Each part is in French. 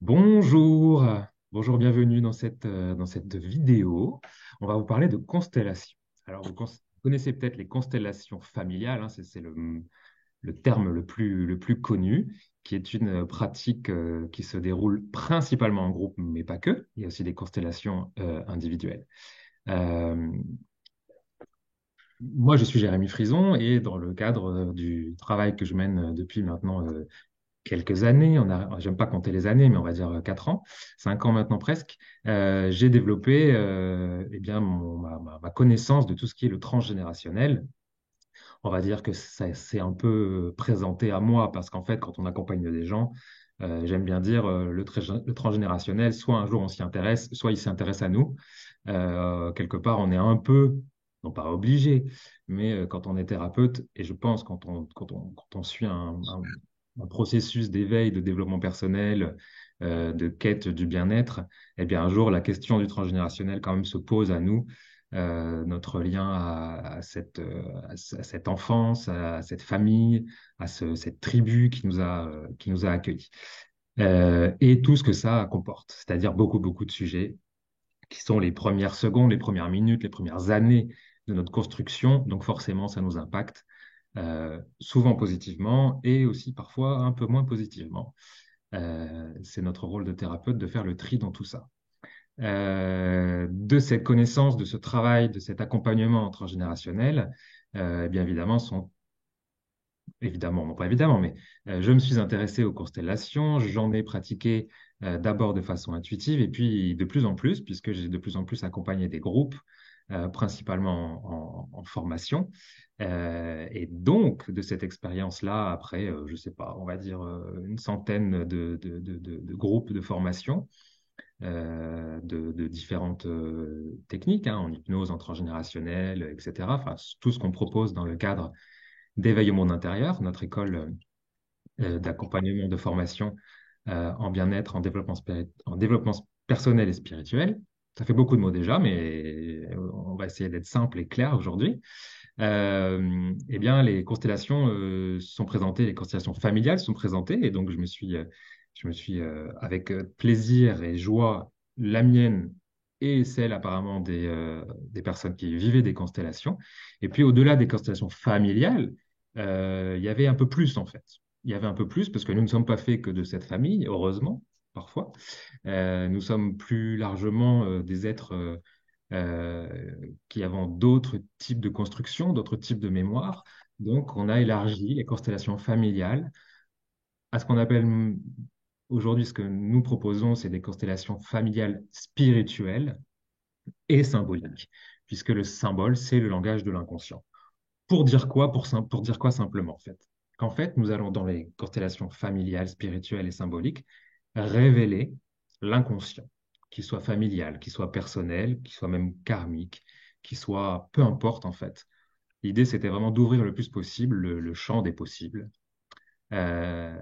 Bonjour, bonjour, bienvenue dans cette vidéo. On va vous parler de constellations. Alors, vous connaissez peut-être les constellations familiales, hein, c'est le terme le plus connu, qui est une pratique qui se déroule principalement en groupe, mais pas que. Il y a aussi des constellations individuelles. Euh, Moi, je suis Jérémy Frison et dans le cadre du travail que je mène depuis maintenant quelques années, j'aime pas compter les années, mais on va dire 4 ans, 5 ans maintenant presque, j'ai développé eh bien, ma connaissance de tout ce qui est le transgénérationnel. On va dire que ça s'est un peu présenté à moi parce qu'en fait, quand on accompagne des gens, j'aime bien dire le transgénérationnel, soit un jour on s'y intéresse, soit il s'intéresse à nous. Quelque part, on est un peu, non pas obligé, mais quand on est thérapeute, et je pense quand on suit un processus d'éveil, de développement personnel, de quête du bien-être, eh bien un jour, la question du transgénérationnel quand même se pose à nous, notre lien à cette enfance, à cette famille, cette tribu qui nous a accueillis. Et tout ce que ça comporte, c'est-à-dire beaucoup, beaucoup de sujets qui sont les premières secondes, les premières minutes, les premières années de notre construction. Donc forcément, ça nous impacte souvent positivement et aussi parfois un peu moins positivement. C'est notre rôle de thérapeute de faire le tri dans tout ça. De cette connaissance, de ce travail, de cet accompagnement transgénérationnel, bien évidemment, évidemment, non pas évidemment, mais je me suis intéressé aux constellations, j'en ai pratiqué d'abord de façon intuitive et puis de plus en plus, puisque j'ai de plus en plus accompagné des groupes, principalement en formation. Et donc, de cette expérience-là, après, je sais pas, on va dire une centaine de groupes de formation, de différentes techniques, hein, en hypnose, en transgénérationnel, etc. Enfin, tout ce qu'on propose dans le cadre d'Éveil au monde intérieur, notre école d'accompagnement de formation en bien-être, en développement personnel et spirituel. Ça fait beaucoup de mots déjà, mais on va essayer d'être simple et clair aujourd'hui. Eh bien, les constellations sont présentées, les constellations familiales sont présentées, et donc je me suis avec plaisir et joie, la mienne et celle apparemment des personnes qui vivaient des constellations. Et puis, au-delà des constellations familiales, il y avait un peu plus en fait. Il y avait un peu plus parce que nous ne sommes pas faits que de cette famille, heureusement, parfois. Nous sommes plus largement des êtres qui avons d'autres types de constructions, d'autres types de mémoires. Donc, on a élargi les constellations familiales à ce qu'on appelle aujourd'hui, ce que nous proposons, c'est des constellations familiales spirituelles et symboliques, puisque le symbole, c'est le langage de l'inconscient. Pour dire quoi, pour dire quoi simplement, en fait? Qu'en fait, nous allons dans les constellations familiales, spirituelles et symboliques révéler l'inconscient, qu'il soit familial, qu'il soit personnel, qu'il soit même karmique, qu'il soit peu importe en fait. L'idée, c'était vraiment d'ouvrir le plus possible le champ des possibles, euh,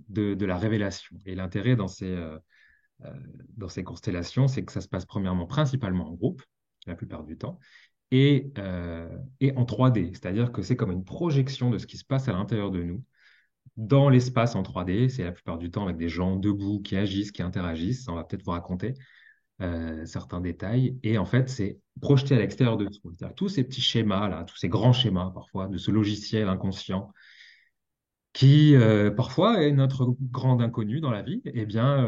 de la révélation. Et l'intérêt euh, dans ces constellations, c'est que ça se passe premièrement, principalement en groupe, la plupart du temps, et en 3D, c'est-à-dire que c'est comme une projection de ce qui se passe à l'intérieur de nous, dans l'espace en 3D, c'est la plupart du temps avec des gens debout qui agissent, qui interagissent, on va peut-être vous raconter certains détails, et en fait c'est projeté à l'extérieur de nous. C'est-à-dire tous ces petits schémas, là, tous ces grands schémas parfois de ce logiciel inconscient, qui parfois est notre grand inconnu dans la vie, eh bien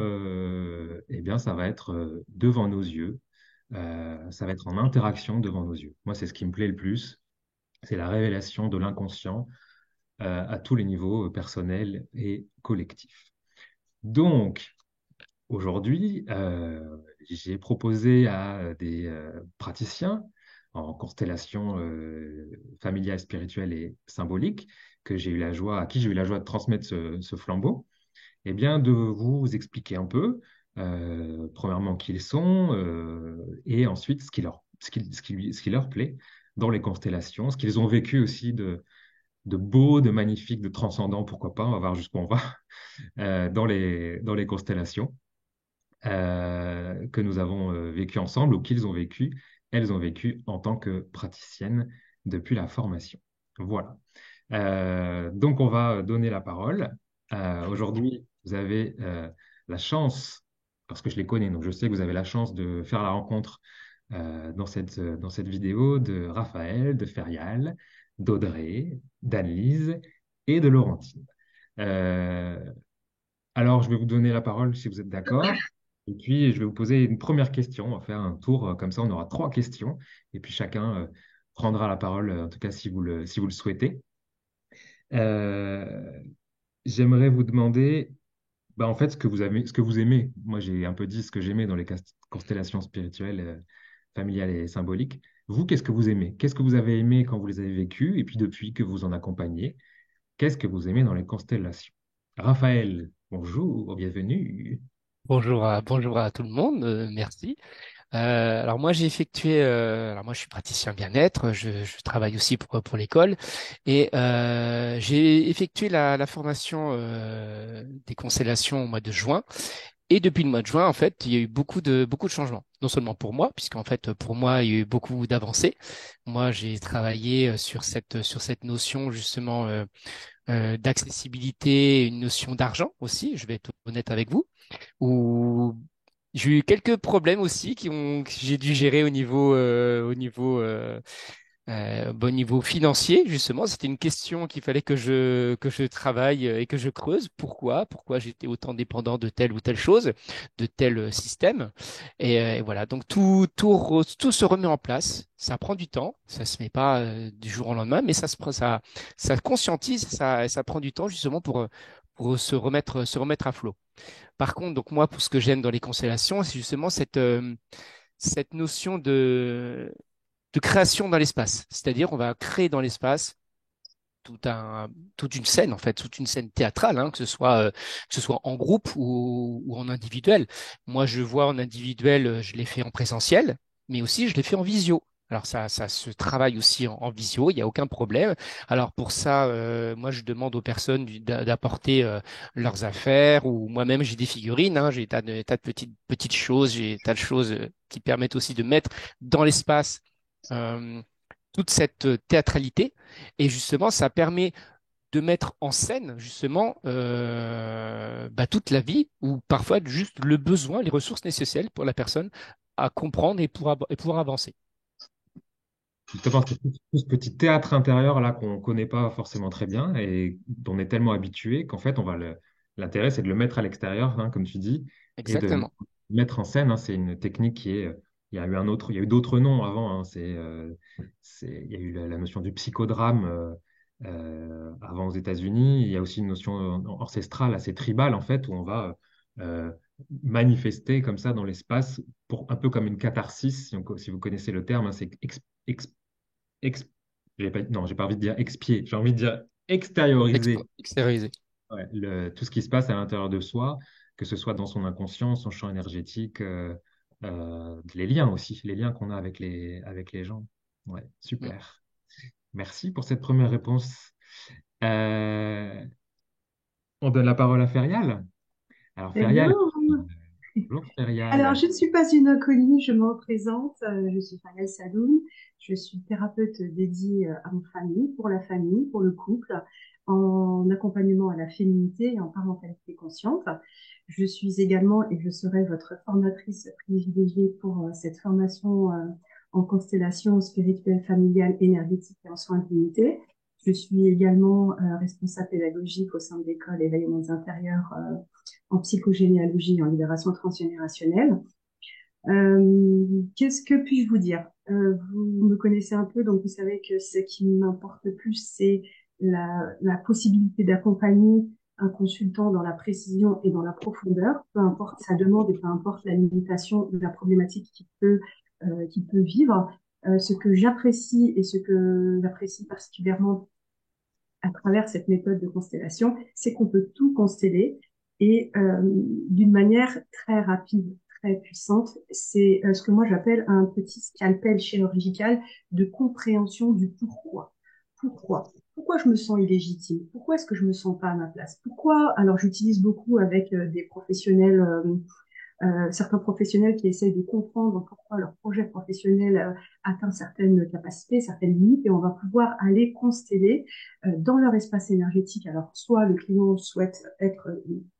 ça va être devant nos yeux, ça va être en interaction devant nos yeux. Moi, c'est ce qui me plaît le plus, c'est la révélation de l'inconscient à tous les niveaux personnels et collectifs. Donc, aujourd'hui, j'ai proposé à des praticiens en constellation familiale, spirituelle et symbolique, à qui j'ai eu la joie de transmettre ce flambeau, eh bien, de vous expliquer un peu, premièrement, qui ils sont, et ensuite ce qui leur plaît dans les constellations, ce qu'ils ont vécu aussi de beau, de magnifique, de transcendant, pourquoi pas, on va voir jusqu'où on va, dans les constellations que nous avons vécues ensemble ou qu'ils ont vécu, elles ont vécu en tant que praticiennes depuis la formation. Voilà. Donc, on va donner la parole. Aujourd'hui, vous avez la chance, parce que je les connais, donc je sais que vous avez la chance de faire la rencontre dans cette vidéo de Raphaël, de Ferial, d'Audrey, d'Annelise et de Laurentine. Euh, alors, je vais vous donner la parole si vous êtes d'accord. Et puis, je vais vous poser une première question. On va faire un tour, comme ça, on aura trois questions. Et puis, chacun prendra la parole, en tout cas, si vous le souhaitez. Euh, J'aimerais vous demander, bah, en fait, ce que vous aimez. Moi, j'ai un peu dit ce que j'aimais dans les constellations spirituelles, familiales et symboliques. Vous, qu'est-ce que vous aimez? Qu'est-ce que vous avez aimé quand vous les avez vécues? Et puis, depuis que vous en accompagnez, qu'est-ce que vous aimez dans les constellations? Raphaël, bonjour, bienvenue. Bonjour à tout le monde, merci. Alors moi j'ai effectué, alors moi je suis praticien bien-être, je travaille aussi pour l'école et j'ai effectué la formation des constellations au mois de juin. Et depuis le mois de juin, en fait, il y a eu beaucoup de changements. Non seulement pour moi, puisqu'en fait, pour moi, il y a eu beaucoup d'avancées. Moi, j'ai travaillé sur cette notion justement d'accessibilité, une notion d'argent aussi. Je vais être honnête avec vous où j'ai eu quelques problèmes aussi que j'ai dû gérer au niveau financier, justement. C'était une question qu'il fallait que je travaille et que je creuse. Pourquoi j'étais autant dépendant de telle ou telle chose, de tel système. Et voilà. Donc tout se remet en place. Ça prend du temps. Ça se met pas du jour au lendemain, mais ça conscientise, ça prend du temps justement pour se remettre à flot. Par contre, donc moi, pour ce que j'aime dans les constellations, c'est justement cette notion de création dans l'espace. C'est-à-dire, on va créer dans l'espace tout toute une scène, en fait, toute une scène théâtrale, hein, que ce soit en groupe ou en individuel. Moi, je vois en individuel, je l'ai fait en présentiel, mais aussi je l'ai fait en visio. Alors ça se travaille aussi en visio, il n'y a aucun problème. Alors pour ça, moi je demande aux personnes d'apporter leurs affaires ou moi-même j'ai des figurines, hein, j'ai tas de petites choses, j'ai tas de choses qui permettent aussi de mettre dans l'espace euh, toute cette théâtralité. Et justement, ça permet de mettre en scène justement toute la vie ou parfois juste le besoin, les ressources nécessaires pour la personne à comprendre et pouvoir avancer. Justement, c'est tout ce petit théâtre intérieur là qu'on ne connaît pas forcément très bien et dont on est tellement habitué qu'en fait, l'intérêt, c'est de le mettre à l'extérieur, hein, comme tu dis, et de le Exactement. mettre en scène, hein. C'est une technique qui est. Il y a eu il y a eu d'autres noms avant, hein. Il y a eu la notion du psychodrame avant aux États-Unis. Il y a aussi une notion ancestrale, assez tribale, en fait, où on va euh, manifester comme ça dans l'espace, pour un peu comme une catharsis, si vous connaissez le terme, hein. C'est ex- non, j'ai pas envie de dire expier, j'ai envie de dire extérioriser Extérioriser. tout ce qui se passe à l'intérieur de soi, que ce soit dans son inconscient, son champ énergétique, les liens aussi, les liens qu'on a avec les gens. Ouais, Mm. super. Merci pour cette première réponse. Euh, on donne la parole à Ferial. Alors, Ferial, Hello. bonjour Alors, Ferial. je ne suis pas une inconnue, je me représente. Je suis Faria Sadoun. Je suis thérapeute dédiée à ma famille, pour le couple, en accompagnement à la féminité et en parentalité consciente. Je suis également, et je serai votre formatrice privilégiée pour cette formation en constellation spirituelle, familiale, énergétique et en soins de l'unité. Je suis également responsable pédagogique au sein de l'école Éveil aux mondes intérieurs en psychogénéalogie et en libération transgénérationnelle. Qu'est-ce que puis-je vous dire? Vous me connaissez un peu, donc vous savez que ce qui m'importe le plus, c'est la possibilité d'accompagner un consultant dans la précision et dans la profondeur, peu importe sa demande et peu importe la limitation de la problématique qu'il peut vivre. Ce que j'apprécie et ce que j'apprécie particulièrement à travers cette méthode de constellation, c'est qu'on peut tout consteller et d'une manière très rapide, très puissante. C'est ce que moi j'appelle un petit scalpel chirurgical de compréhension du pourquoi. Pourquoi? Pourquoi je me sens illégitime? Pourquoi est-ce que je me sens pas à ma place? Pourquoi? Alors j'utilise beaucoup avec des professionnels certains professionnels qui essayent de comprendre pourquoi leur projet professionnel atteint certaines capacités, certaines limites, et on va pouvoir aller consteller dans leur espace énergétique. Alors, soit le client souhaite être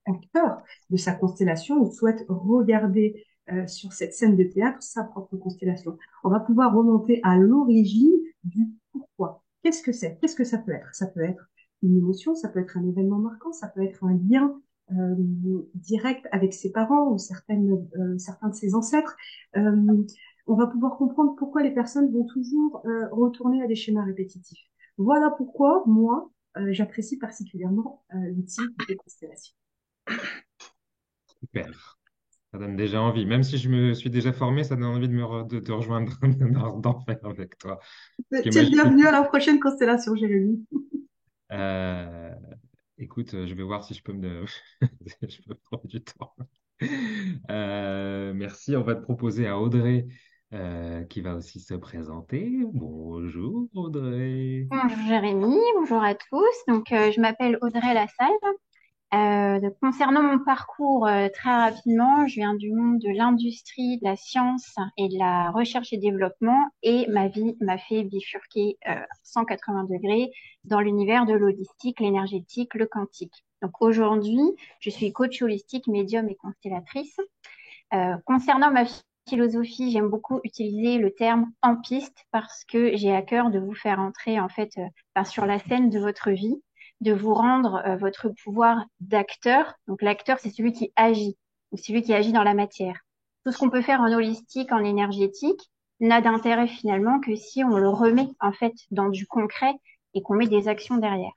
acteur de sa constellation ou souhaite regarder sur cette scène de théâtre sa propre constellation. On va pouvoir remonter à l'origine du pourquoi. Qu'est-ce que c'est? Qu'est-ce que ça peut être? Ça peut être une émotion, ça peut être un événement marquant, ça peut être un lien euh, direct avec ses parents ou certains de ses ancêtres. Euh, on va pouvoir comprendre pourquoi les personnes vont toujours retourner à des schémas répétitifs. Voilà pourquoi moi, j'apprécie particulièrement l'outil des constellations. Super. Ça donne déjà envie. Même si je me suis déjà formé, ça donne envie de te rejoindre, d'en faire avec toi. Parce Tu es le qu'imagine, bienvenu à la prochaine constellation, Jérémy. euh, écoute, je vais voir si je peux je peux trouver du temps. Merci. On va te proposer à Audrey, qui va aussi se présenter. Bonjour, Audrey. Bonjour Jérémy, bonjour à tous. Donc, je m'appelle Audrey Lassalle. Donc, concernant mon parcours, très rapidement, je viens du monde de l'industrie, de la science et de la recherche et développement, et ma vie m'a fait bifurquer 180 degrés dans l'univers de l'holistique, l'énergétique, le quantique. Donc aujourd'hui, je suis coach holistique, médium et constellatrice. Concernant ma philosophie, j'aime beaucoup utiliser le terme en piste parce que j'ai à cœur de vous faire entrer en fait sur la scène de votre vie, de vous rendre votre pouvoir d'acteur. Donc l'acteur, c'est celui qui agit ou celui qui agit dans la matière. Tout ce qu'on peut faire en holistique, en énergétique, n'a d'intérêt finalement que si on le remet en fait dans du concret et qu'on met des actions derrière.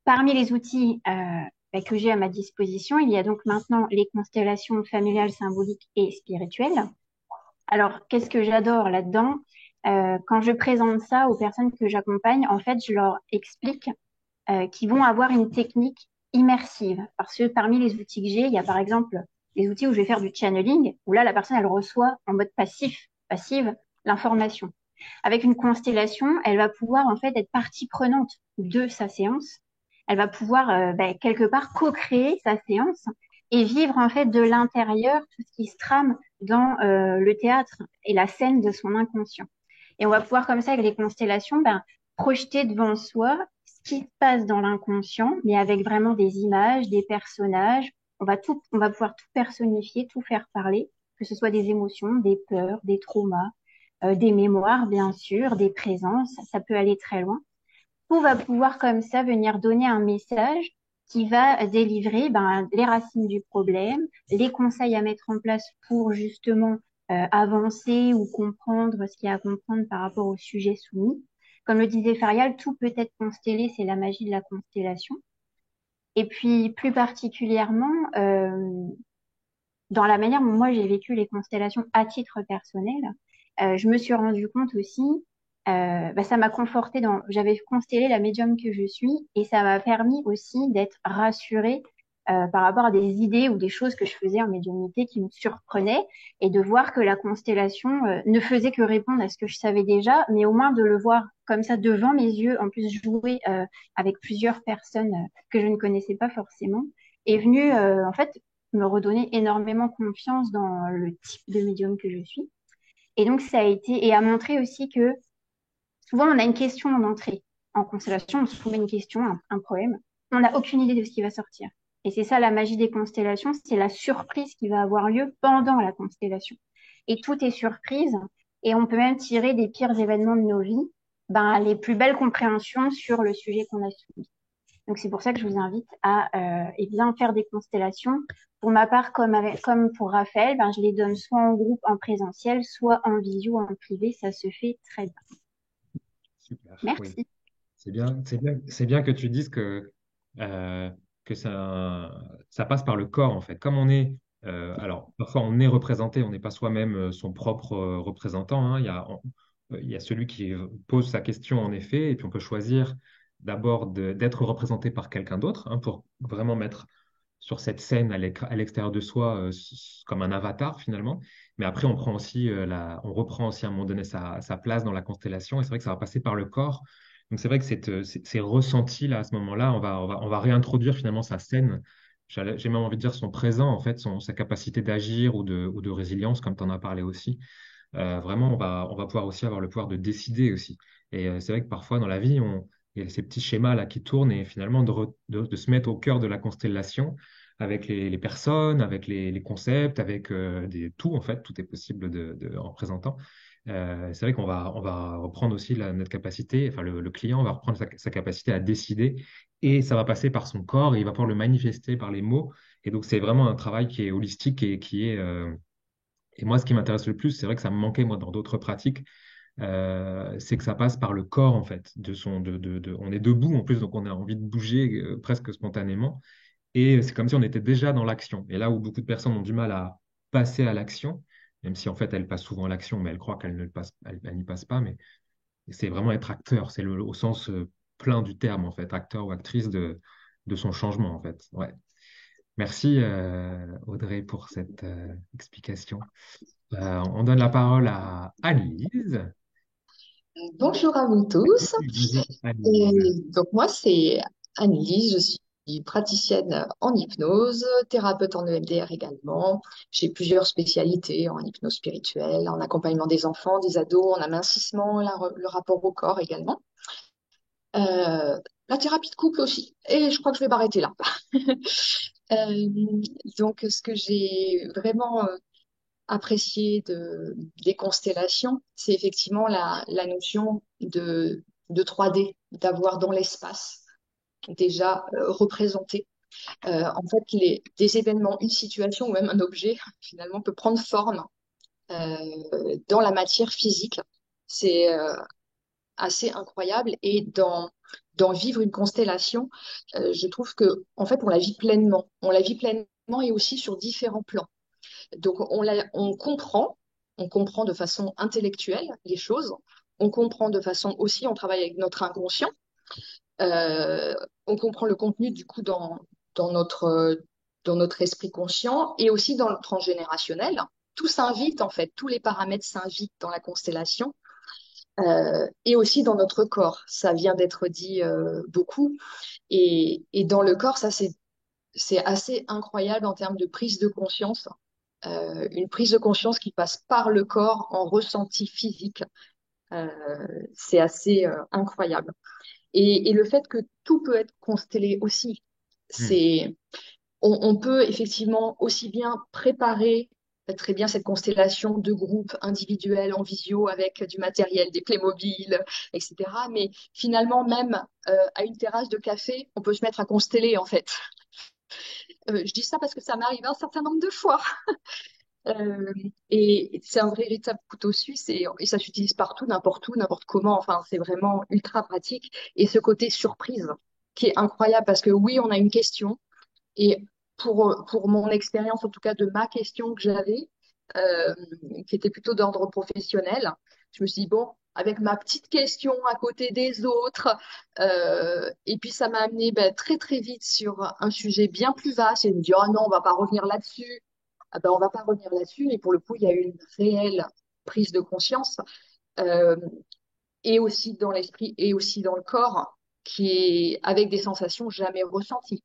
Parmi les outils que j'ai à ma disposition, il y a donc maintenant les constellations familiales, symboliques et spirituelles. Alors, qu'est-ce que j'adore là-dedans? Quand je présente ça aux personnes que j'accompagne, en fait, je leur explique qu'ils vont avoir une technique immersive. Parce que parmi les outils que j'ai, il y a par exemple les outils où je vais faire du channeling, où là, la personne, elle reçoit en mode passive, l'information. Avec une constellation, elle va pouvoir en fait être partie prenante de sa séance. Elle va pouvoir quelque part co-créer sa séance et vivre en fait de l'intérieur tout ce qui se trame dans le théâtre et la scène de son inconscient. Et on va pouvoir comme ça avec les constellations projeter devant soi ce qui se passe dans l'inconscient, mais avec vraiment des images, des personnages. On va pouvoir tout personnifier, tout faire parler, que ce soit des émotions, des peurs, des traumas, des mémoires, bien sûr, des présences. Ça peut aller très loin. Tout va pouvoir comme ça venir donner un message qui va délivrer les racines du problème, les conseils à mettre en place pour justement avancer ou comprendre ce qu'il y a à comprendre par rapport au sujet soumis. Comme le disait Farial, tout peut être constellé, c'est la magie de la constellation. Et puis plus particulièrement, dans la manière dont moi j'ai vécu les constellations à titre personnel, je me suis rendu compte aussi, ça m'a conforté j'avais constellé la médium que je suis et ça m'a permis aussi d'être rassurée par rapport à des idées ou des choses que je faisais en médiumnité qui me surprenaient et de voir que la constellation ne faisait que répondre à ce que je savais déjà, mais au moins de le voir comme ça devant mes yeux, en plus jouer avec plusieurs personnes que je ne connaissais pas forcément, est venu en fait me redonner énormément confiance dans le type de médium que je suis. Et donc, ça a été, et a montré aussi que souvent, on a une question en entrée. En constellation, on se soumet une question, un problème. On n'a aucune idée de ce qui va sortir. Et c'est ça la magie des constellations, c'est la surprise qui va avoir lieu pendant la constellation. Et tout est surprise. Et on peut même tirer des pires événements de nos vies, les plus belles compréhensions sur le sujet qu'on a soumis. Donc c'est pour ça que je vous invite à bien faire des constellations. Pour ma part, comme pour Raphaël, je les donne soit en groupe, en présentiel, soit en visio, en privé. Ça se fait très bien. Super, oui. Merci. C'est bien que tu dises euh, que ça passe par le corps, en fait. Comme on est, alors, parfois on est représenté, on n'est pas soi-même son propre représentant, hein. Il y a celui qui pose sa question, en effet, et puis on peut choisir d'abord d'être représenté par quelqu'un d'autre, hein, pour vraiment mettre sur cette scène à l'extérieur de soi comme un avatar, finalement. Mais après, on reprend aussi à un moment donné sa place dans la constellation, et c'est vrai que ça va passer par le corps. Donc c'est vrai que ces ressentis là à ce moment-là, on va réintroduire finalement sa scène j'ai même envie de dire son présent, en fait, sa capacité d'agir ou de résilience, comme tu en as parlé aussi. Vraiment, on va pouvoir aussi avoir le pouvoir de décider aussi. Et c'est vrai que parfois dans la vie, il y a ces petits schémas là qui tournent et finalement de se mettre au cœur de la constellation avec les personnes, avec les concepts, avec tout en fait, tout est possible en présentant. C'est vrai on va reprendre aussi notre capacité, enfin le client va reprendre sa capacité à décider et ça va passer par son corps et il va pouvoir le manifester par les mots. Et donc c'est vraiment un travail qui est holistique et et moi, ce qui m'intéresse le plus, c'est vrai que ça me manquait, moi, dans d'autres pratiques, c'est que ça passe par le corps, en fait. On est debout, en plus, donc on a envie de bouger presque spontanément. Et c'est comme si on était déjà dans l'action. Et là où beaucoup de personnes ont du mal à passer à l'action, même si, en fait, elles passent souvent à l'action, mais elles croient qu'elles ne le passent, elles n'y passent pas, mais c'est vraiment être acteur. C'est au sens plein du terme, en fait, acteur ou actrice de son changement, en fait. Ouais. Merci, Audrey, pour cette explication. On donne la parole à Annelise. Bonjour à vous tous. Bonjour, Et Annelise. donc moi, c'est Annelise, je suis praticienne en hypnose, thérapeute en EMDR également. J'ai plusieurs spécialités en hypnose spirituelle, en accompagnement des enfants, des ados, en amincissement, le rapport au corps également. La thérapie de couple aussi. Et je crois que je vais m'arrêter là. Euh, donc ce que j'ai vraiment apprécié des constellations, c'est effectivement la notion de 3D, d'avoir dans l'espace déjà représenté. En fait, des événements, une situation ou même un objet, finalement, peut prendre forme dans la matière physique. C'est assez incroyable. Et dans vivre une constellation, je trouve que, en fait, on la vit pleinement. On la vit pleinement et aussi sur différents plans. Donc, on comprend de façon intellectuelle les choses. On comprend de façon aussi, on travaille avec notre inconscient. Euh, on comprend le contenu du coup dans dans notre esprit conscient et aussi dans le transgénérationnel. Tout s'invite en fait, tous les paramètres s'invitent dans la constellation et aussi dans notre corps. Ça vient d'être dit beaucoup. Et dans le corps, c'est assez incroyable en termes de prise de conscience. Une prise de conscience qui passe par le corps en ressenti physique. Euh, c'est assez incroyable. Et le fait que tout peut être constellé aussi, Hmm. c'est, on peut effectivement aussi bien préparer très bien cette constellation de groupes individuels en visio avec du matériel, des Playmobil, etc. Mais finalement, même à une terrasse de café, on peut se mettre à consteller en fait. Je dis ça parce que ça m'est arrivé un certain nombre de fois. Euh, et c'est un véritable couteau suisse et ça s'utilise partout, n'importe où, n'importe comment. Enfin, c'est vraiment ultra pratique. Et ce côté surprise qui est incroyable parce que oui, on a une question. Et pour mon expérience, en tout cas de ma question que j'avais, euh, qui était plutôt d'ordre professionnel, je me suis dit, bon, avec ma petite question à côté des autres, et puis ça m'a amené ben, très très vite sur un sujet bien plus vaste. Et je me dis, oh non, on va pas revenir là-dessus. Ah ben, on va pas revenir là-dessus. Et pour le coup, il y a eu une réelle prise de conscience, euh, et aussi dans l'esprit et aussi dans le corps, qui est avec des sensations jamais ressenties.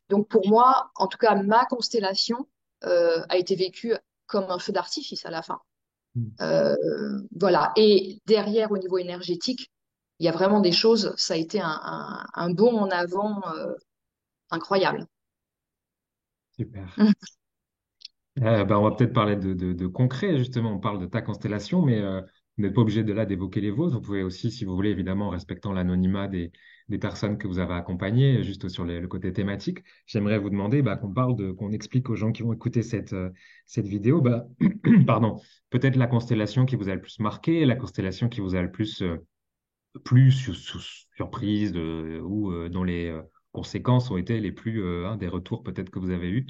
Donc pour moi, en tout cas, ma constellation a été vécue comme un feu d'artifice à la fin. Hmm. Euh, voilà. Et derrière, au niveau énergétique, il y a vraiment des choses. Ça a été un bond en avant incroyable. Super. On va peut-être parler de concret, justement. On parle de ta constellation, mais vous n'êtes pas obligé de là d'évoquer les vôtres. Vous pouvez aussi, si vous voulez, évidemment, en respectant l'anonymat des personnes que vous avez accompagnées, juste sur le côté thématique. J'aimerais vous demander qu'on explique aux gens qui vont écouter cette vidéo, pardon, peut-être la constellation qui vous a le plus marqué, la constellation qui vous a le plus surprise ou dont les conséquences ont été les plus, des retours peut-être que vous avez eus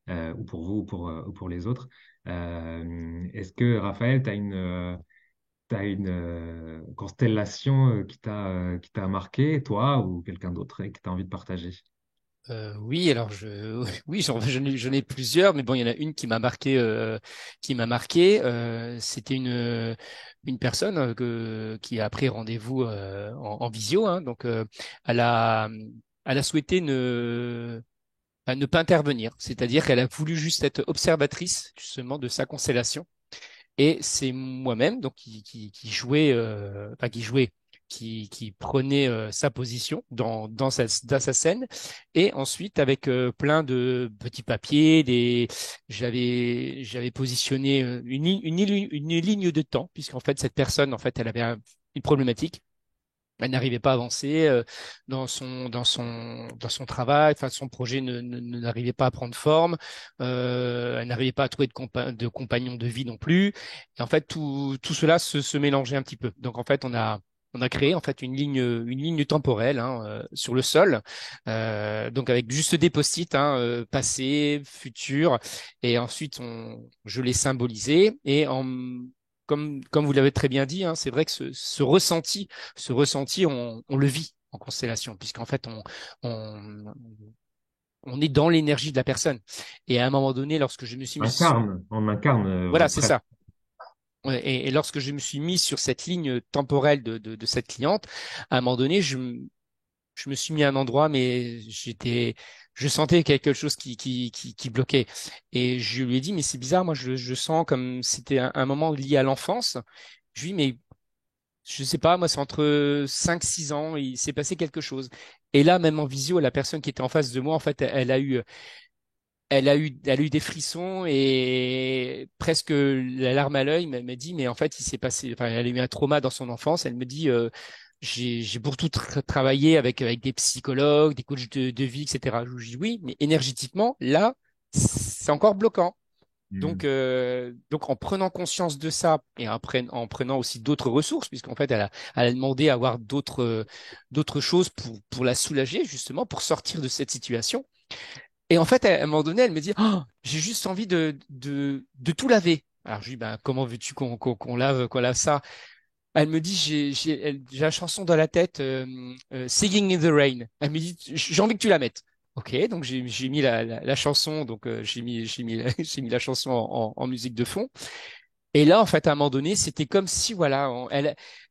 ou pour vous ou pour les autres. Est-ce que, Raphaël, t'as une constellation qui t'a marqué, toi ou quelqu'un d'autre, et que tu as envie de partager? Oui, alors oui, j'en ai plusieurs, mais bon, il y en a une qui m'a marqué, c'était une personne qui a pris rendez-vous en visio, hein, donc elle a souhaité à ne pas intervenir. C'est-à-dire qu'elle a voulu juste être observatrice justement de sa constellation. Et c'est moi-même donc qui jouait, enfin qui prenait sa position dans sa scène. Et ensuite avec plein de petits papiers, j'avais positionné une ligne de temps, puisqu'en fait cette personne en fait elle avait une problématique. Elle n'arrivait pas à avancer dans son travail, enfin son projet n'arrivait pas à prendre forme, elle n'arrivait pas à trouver de compagnon de vie non plus. Et en fait tout cela se mélangeait un petit peu. Donc en fait on a créé en fait une ligne temporelle sur le sol, donc avec juste des post-it, passé, futur, et ensuite je l'ai symbolisé et comme vous l'avez très bien dit, c'est vrai que ce ressenti, on le vit en constellation, puisqu'en fait, on, on est dans l'énergie de la personne. Et à un moment donné, lorsque je me suis mis sur... On incarne Voilà, c'est presque. ça. Ouais, et lorsque je me suis mis sur cette ligne temporelle de cette cliente, à un moment donné, je me suis mis à un endroit, mais je sentais quelque chose qui bloquait. Et je lui ai dit, mais c'est bizarre, moi, je sens comme c'était un moment lié à l'enfance. Je lui ai dit, mais je sais pas, moi, c'est entre 5 6 ans, il s'est passé quelque chose. Et là, même en visio, la personne qui était en face de moi, en fait, elle a eu des frissons et presque la larme à l'œil. Elle m'a dit, mais en fait, il s'est passé, enfin, elle a eu un trauma dans son enfance. Elle me dit, j'ai beaucoup travaillé avec des psychologues, des coachs de vie, etc. Je lui dis oui, mais énergétiquement, là, c'est encore bloquant. Hmm. Donc en prenant conscience de ça et en prenant aussi d'autres ressources, puisqu'en fait elle a demandé à avoir d'autres choses pour la soulager justement, pour sortir de cette situation. Et en fait, à un moment donné, elle me dit, oh, j'ai juste envie de tout laver. Alors je lui dis, ben, comment veux-tu qu'on lave ça? Elle me dit, j'ai la chanson dans la tête, Singing in the Rain. Elle me dit, j'ai envie que tu la mettes. Ok, donc j'ai mis la chanson, donc j'ai mis la chanson en musique de fond. Et là, en fait, à un moment donné, c'était comme si, voilà,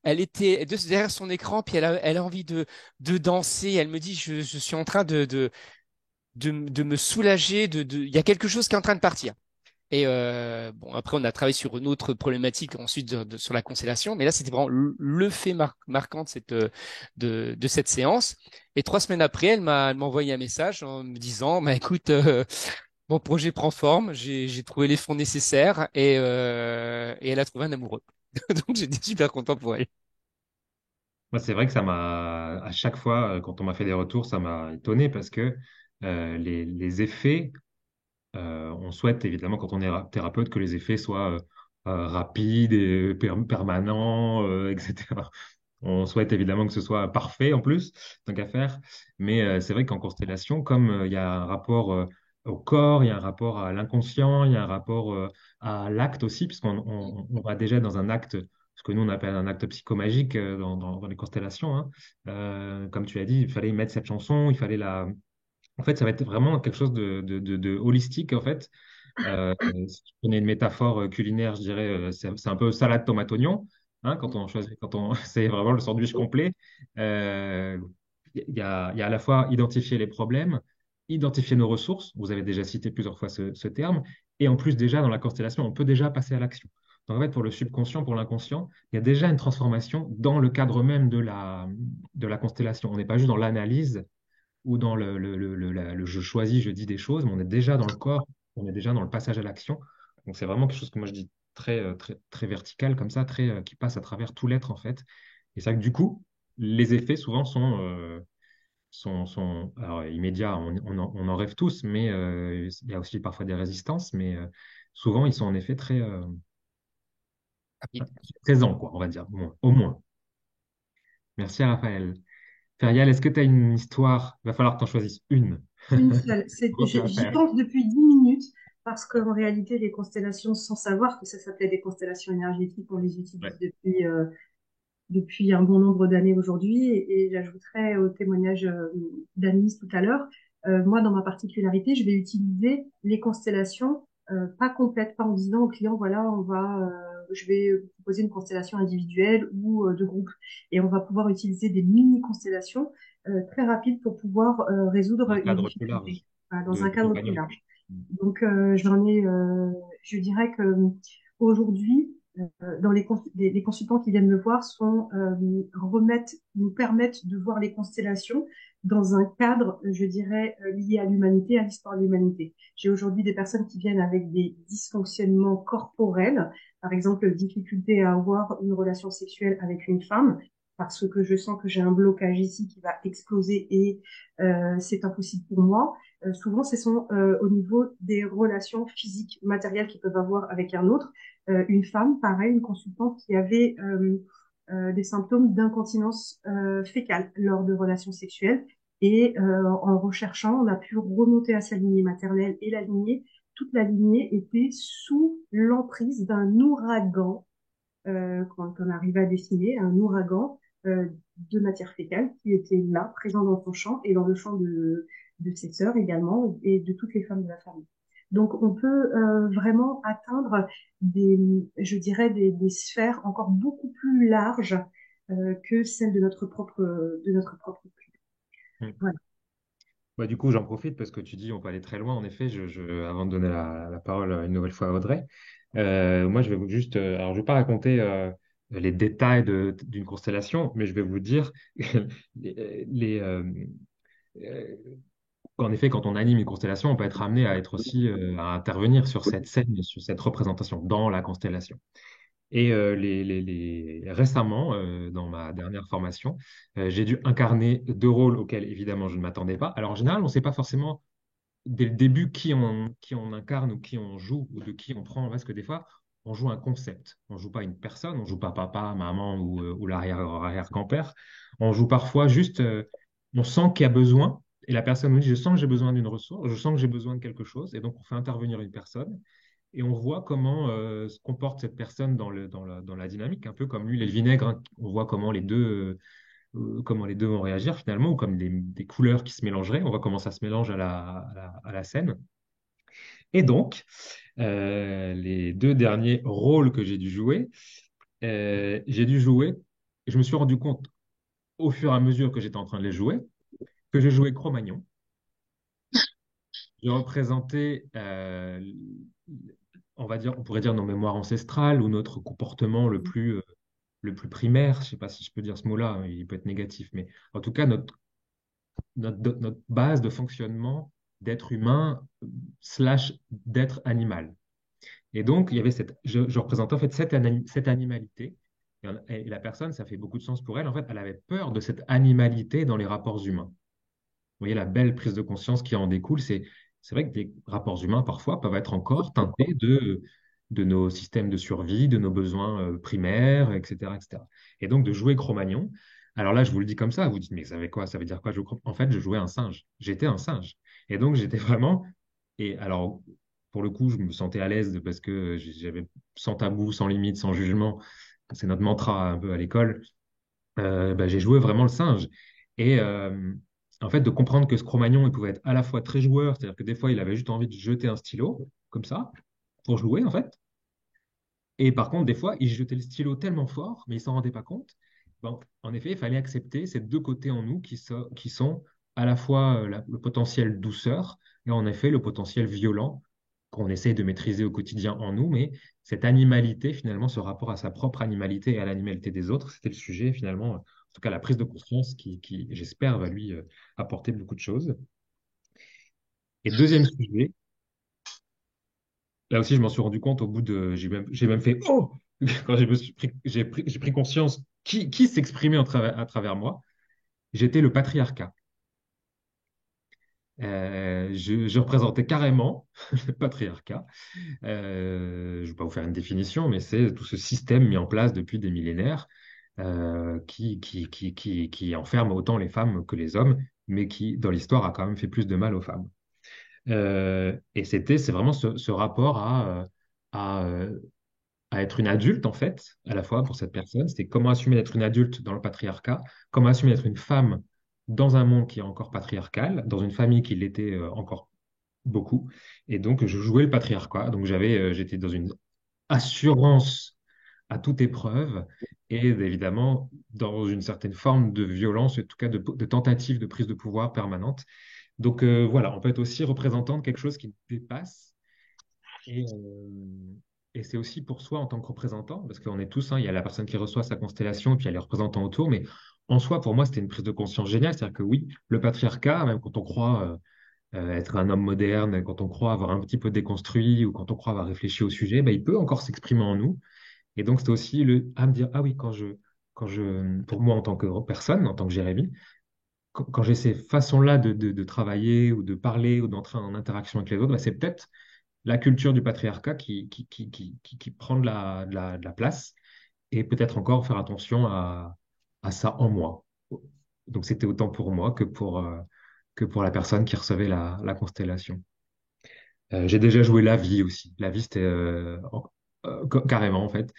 elle était derrière son écran, puis elle a envie de danser. Elle me dit, je suis en train de me soulager, il y a quelque chose qui est en train de partir. Et bon, après, on a travaillé sur une autre problématique ensuite sur la constellation, mais là, c'était vraiment le fait marquant de cette séance. Et 3 semaines après, elle m'a envoyé un message en me disant, bah, écoute, mon projet prend forme, j'ai trouvé les fonds nécessaires et elle a trouvé un amoureux. Donc, j'étais super content pour elle. Moi, c'est vrai que ça m'a, à chaque fois, quand on m'a fait des retours, ça m'a étonné parce que les effets, on souhaite évidemment, quand on est thérapeute, que les effets soient rapides et permanents, etc. On souhaite évidemment que ce soit parfait en plus, tant qu'à faire. Mais c'est vrai qu'en constellation, comme il y a un rapport au corps, il y a un rapport à l'inconscient, il y a un rapport à l'acte aussi, puisqu'on va déjà dans un acte, ce que nous on appelle un acte psychomagique dans les constellations, hein. Comme tu as dit, il fallait mettre cette chanson, il fallait la... En fait, ça va être vraiment quelque chose de holistique, en fait. Si je prenais une métaphore culinaire, je dirais, c'est un peu salade tomate oignon, hein, quand on choisit, quand on, c'est vraiment le sandwich complet. Euh, il y a à la fois identifier les problèmes, identifier nos ressources. Vous avez déjà cité plusieurs fois ce terme. Et en plus, déjà, dans la constellation, on peut déjà passer à l'action. Donc, en fait, pour le subconscient, pour l'inconscient, il y a déjà une transformation dans le cadre même de la constellation. On n'est pas juste dans l'analyse ou dans le je choisis, je dis des choses, mais on est déjà dans le corps, on est déjà dans le passage à l'action. Donc c'est vraiment quelque chose que moi je dis très, très, très vertical, comme ça, très, qui passe à travers tout l'être en fait. Et c'est vrai que du coup, les effets souvent sont alors, immédiats, on en rêve tous, mais il y a aussi parfois des résistances, mais souvent ils sont en effet très Rapide. présents, quoi, on va dire, au moins. Merci à Raphaël. Ferial, est-ce que tu as une histoire? Il va falloir que tu en choisisses une. Une seule. Comment tu vas J'y faire? pense depuis 10 minutes parce qu'en réalité, les constellations, sans savoir que ça s'appelait des constellations énergétiques, on les utilise Ouais. depuis un bon nombre d'années aujourd'hui. Et j'ajouterais au témoignage d'Anis tout à l'heure, moi, dans ma particularité, je vais utiliser les constellations pas complètes, pas en disant au client, voilà, je vais vous proposer une constellation individuelle ou de groupe. Et on va pouvoir utiliser des mini-constellations très rapides pour pouvoir résoudre Un une cadre plus difficulté. large. voilà, dans un de cadre plus compagnon. large. Donc, je dirais que aujourd'hui, dans les consultants qui viennent me voir nous permettent de voir les constellations dans un cadre, je dirais, lié à l'humanité, à l'histoire de l'humanité. J'ai aujourd'hui des personnes qui viennent avec des dysfonctionnements corporels, par exemple, difficulté à avoir une relation sexuelle avec une femme, parce que je sens que j'ai un blocage ici qui va exploser et c'est impossible pour moi. Souvent, ce sont au niveau des relations physiques, matérielles qu'ils peuvent avoir avec un autre. Une femme, pareil, une consultante qui avait des symptômes d'incontinence fécale lors de relations sexuelles. Et en recherchant, on a pu remonter à sa lignée maternelle et la lignée. Toute la lignée était sous l'emprise d'un ouragan quand on arrivait à dessiner un ouragan de matière fécale qui était là, présent dans son champ et dans le champ de ses sœurs également et de toutes les femmes de la famille. Donc on peut vraiment atteindre je dirais, des sphères encore beaucoup plus larges que celles de notre propre culte. Mm. Voilà. Bah, du coup, j'en profite parce que tu dis on peut aller très loin. En effet, avant de donner la parole une nouvelle fois à Audrey, moi, je vais vous juste. Alors, je ne vais pas raconter les détails d'une constellation, mais je vais vous dire les, euh, en effet, quand on anime une constellation, on peut être amené à être aussi à intervenir sur cette scène, sur cette représentation dans la constellation. Et récemment, dans ma dernière formation, j'ai dû incarner deux rôles auxquels évidemment je ne m'attendais pas. Alors en général, on ne sait pas forcément dès le début qui on incarne ou qui on joue ou de qui on prend, parce que des fois, on joue un concept. On ne joue pas une personne, on ne joue pas papa, maman ou l'arrière-grand-père. On joue parfois juste, on sent qu'il y a besoin, et la personne nous dit, je sens que j'ai besoin d'une ressource, je sens que j'ai besoin de quelque chose, et donc on fait intervenir une personne, et on voit comment se comporte cette personne dans la dynamique, un peu comme l'huile et le vinaigre, hein. On voit comment les deux vont réagir finalement, ou comme des couleurs qui se mélangeraient. On voit comment ça se mélange à la scène. Et donc, les deux derniers rôles que j'ai dû jouer, et je me suis rendu compte au fur et à mesure que j'étais en train de les jouer, que je jouais Cro-Magnon. Je représentais, on va dire, on pourrait dire nos mémoires ancestrales ou notre comportement le plus primaire. Je ne sais pas si je peux dire ce mot-là, il peut être négatif, mais en tout cas, notre base de fonctionnement d'être humain slash d'être animal. Et donc, il y avait je représentais en fait cette animalité. Et la personne, ça fait beaucoup de sens pour elle. En fait, elle avait peur de cette animalité dans les rapports humains. Vous voyez la belle prise de conscience qui en découle. C'est vrai que des rapports humains, parfois, peuvent être encore teintés de nos systèmes de survie, de nos besoins primaires, etc., etc. Et donc, de jouer Cro-Magnon. Alors là, je vous le dis comme ça, vous dites, mais ça veut quoi? Ça veut dire quoi? En fait, je jouais un singe. J'étais un singe. Et donc, j'étais vraiment. Et alors, pour le coup, je me sentais à l'aise parce que j'avais sans tabou, sans limite, sans jugement. C'est notre mantra un peu à l'école. Bah, j'ai joué vraiment le singe. Et en fait, de comprendre que ce Cro-Magnon, il pouvait être à la fois très joueur, c'est-à-dire que des fois, il avait juste envie de jeter un stylo, comme ça, pour jouer, en fait. Et par contre, des fois, il jetait le stylo tellement fort, mais il s'en rendait pas compte. Bon, en effet, il fallait accepter ces deux côtés en nous qui sont à la fois le potentiel douceur et en effet le potentiel violent qu'on essaye de maîtriser au quotidien en nous, mais cette animalité, finalement, ce rapport à sa propre animalité et à l'animalité des autres, c'était le sujet, finalement, en tout cas la prise de conscience qui j'espère, va lui apporter beaucoup de choses. Et deuxième sujet, là aussi, je m'en suis rendu compte au bout de. J'ai même fait Oh! Quand j'ai pris conscience qui s'exprimait à travers moi. J'étais le patriarcat. Je représentais carrément le patriarcat. Je ne vais pas vous faire une définition, mais c'est tout ce système mis en place depuis des millénaires qui enferme autant les femmes que les hommes, mais qui, dans l'histoire, a quand même fait plus de mal aux femmes. Et c'est vraiment ce rapport à, euh, à être une adulte, en fait, à la fois pour cette personne. C'était comment assumer d'être une adulte dans le patriarcat, comment assumer d'être une femme dans un monde qui est encore patriarcal, dans une famille qui l'était encore beaucoup. Et donc, je jouais le patriarcat. Donc, j'étais dans une assurance à toute épreuve et évidemment dans une certaine forme de violence, en tout cas de tentative de prise de pouvoir permanente Donc voilà, on peut être aussi représentant de quelque chose qui nous dépasse. Et, c'est aussi pour soi en tant que représentant, parce qu'on est tous, hein, il y a la personne qui reçoit sa constellation, et puis il y a les représentants autour, mais en soi, pour moi, c'était une prise de conscience géniale. C'est-à-dire que oui, le patriarcat, même quand on croit être un homme moderne, quand on croit avoir un petit peu déconstruit, ou quand on croit avoir réfléchi au sujet, ben, il peut encore s'exprimer en nous. Et donc, c'était aussi à me dire, ah oui, pour moi, en tant que personne, en tant que Jérémy, quand j'ai ces façons-là de travailler ou de parler ou d'entrer en interaction avec les autres, ben, c'est peut-être la culture du patriarcat qui prend de la place et peut-être encore faire attention à ça en moi. Donc c'était autant pour moi que pour la personne qui recevait la constellation. J'ai déjà joué la vie aussi. La vie, c'était carrément en fait.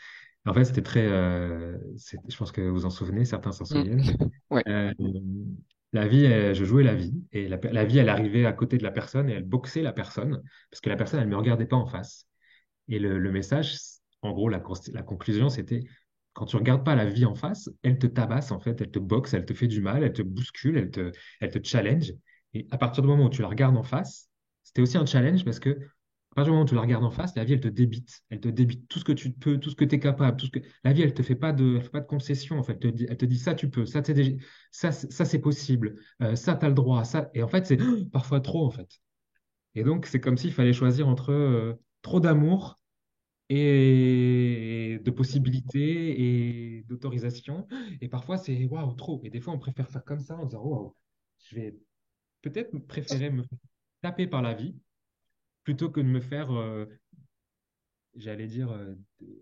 En fait, c'était très. Je pense que vous en souvenez, certains s'en Mm. souviennent. Ouais. Euh, la vie, je jouais la vie, et la vie, elle arrivait à côté de la personne et elle boxait la personne, parce que la personne, elle ne me regardait pas en face. Et le message, en gros, la conclusion, c'était, quand tu regardes pas la vie en face, elle te tabasse, en fait, elle te boxe, elle te fait du mal, elle te bouscule, elle te challenge. Et à partir du moment où tu la regardes en face, c'était aussi un challenge parce que, à partir du moment où tu la regardes en face, la vie, elle te débite. Elle te débite tout ce que tu peux, tout ce que tu es capable, La vie, elle fait pas de concession, en fait. Elle te dit, ça, tu peux, ça, c'est possible, ça, tu as le droit, ça. Et en fait, c'est parfois trop, en fait. Et donc, c'est comme s'il fallait choisir entre trop d'amour et de possibilités et d'autorisation. Et parfois, c'est waouh, trop. Et des fois, on préfère faire comme ça en disant waouh, je vais peut-être préférer me faire taper par la vie plutôt que de me faire, j'allais dire,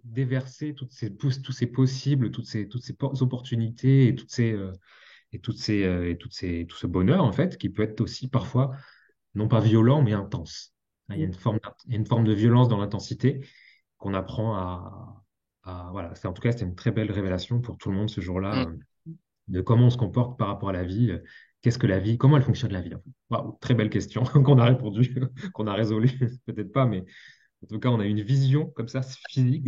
déverser tous ces possibles, toutes ces opportunités et tout ce bonheur, en fait, qui peut être aussi parfois, non pas violent, mais intense. Il y a il y a une forme de violence dans l'intensité qu'on apprend voilà. En tout cas, c'était une très belle révélation pour tout le monde ce jour-là, Mm. de comment on se comporte par rapport à la vie, qu'est-ce que la vie, comment elle fonctionne la vie, en fait. Waouh, très belle question qu'on a répondu, qu'on a résolu, peut-être pas, mais en tout cas, on a une vision comme ça physique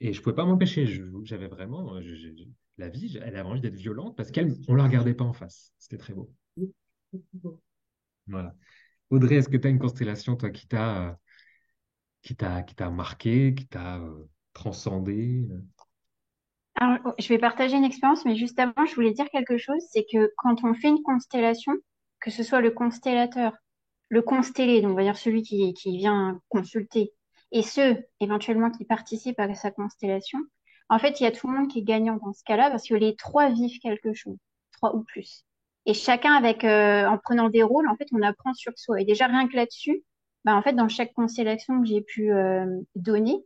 et je pouvais pas m'empêcher. J'avais vraiment, la vie, elle avait envie d'être violente parce qu'elle, on la regardait pas en face. C'était très beau. Voilà. Audrey, est-ce que tu as une constellation, toi, qui t'a marqué, qui t'a transcendé? Alors, je vais partager une expérience, mais juste avant, je voulais dire quelque chose, c'est que quand on fait une constellation, que ce soit le constellateur, le constellé, donc on va dire celui qui vient consulter, et ceux éventuellement qui participent à sa constellation, en fait, il y a tout le monde qui est gagnant dans ce cas-là, parce que les trois vivent quelque chose, trois ou plus. Et chacun avec, en prenant des rôles, en fait, on apprend sur soi. Et déjà, rien que là-dessus, bah, en fait, dans chaque constellation que j'ai pu donner,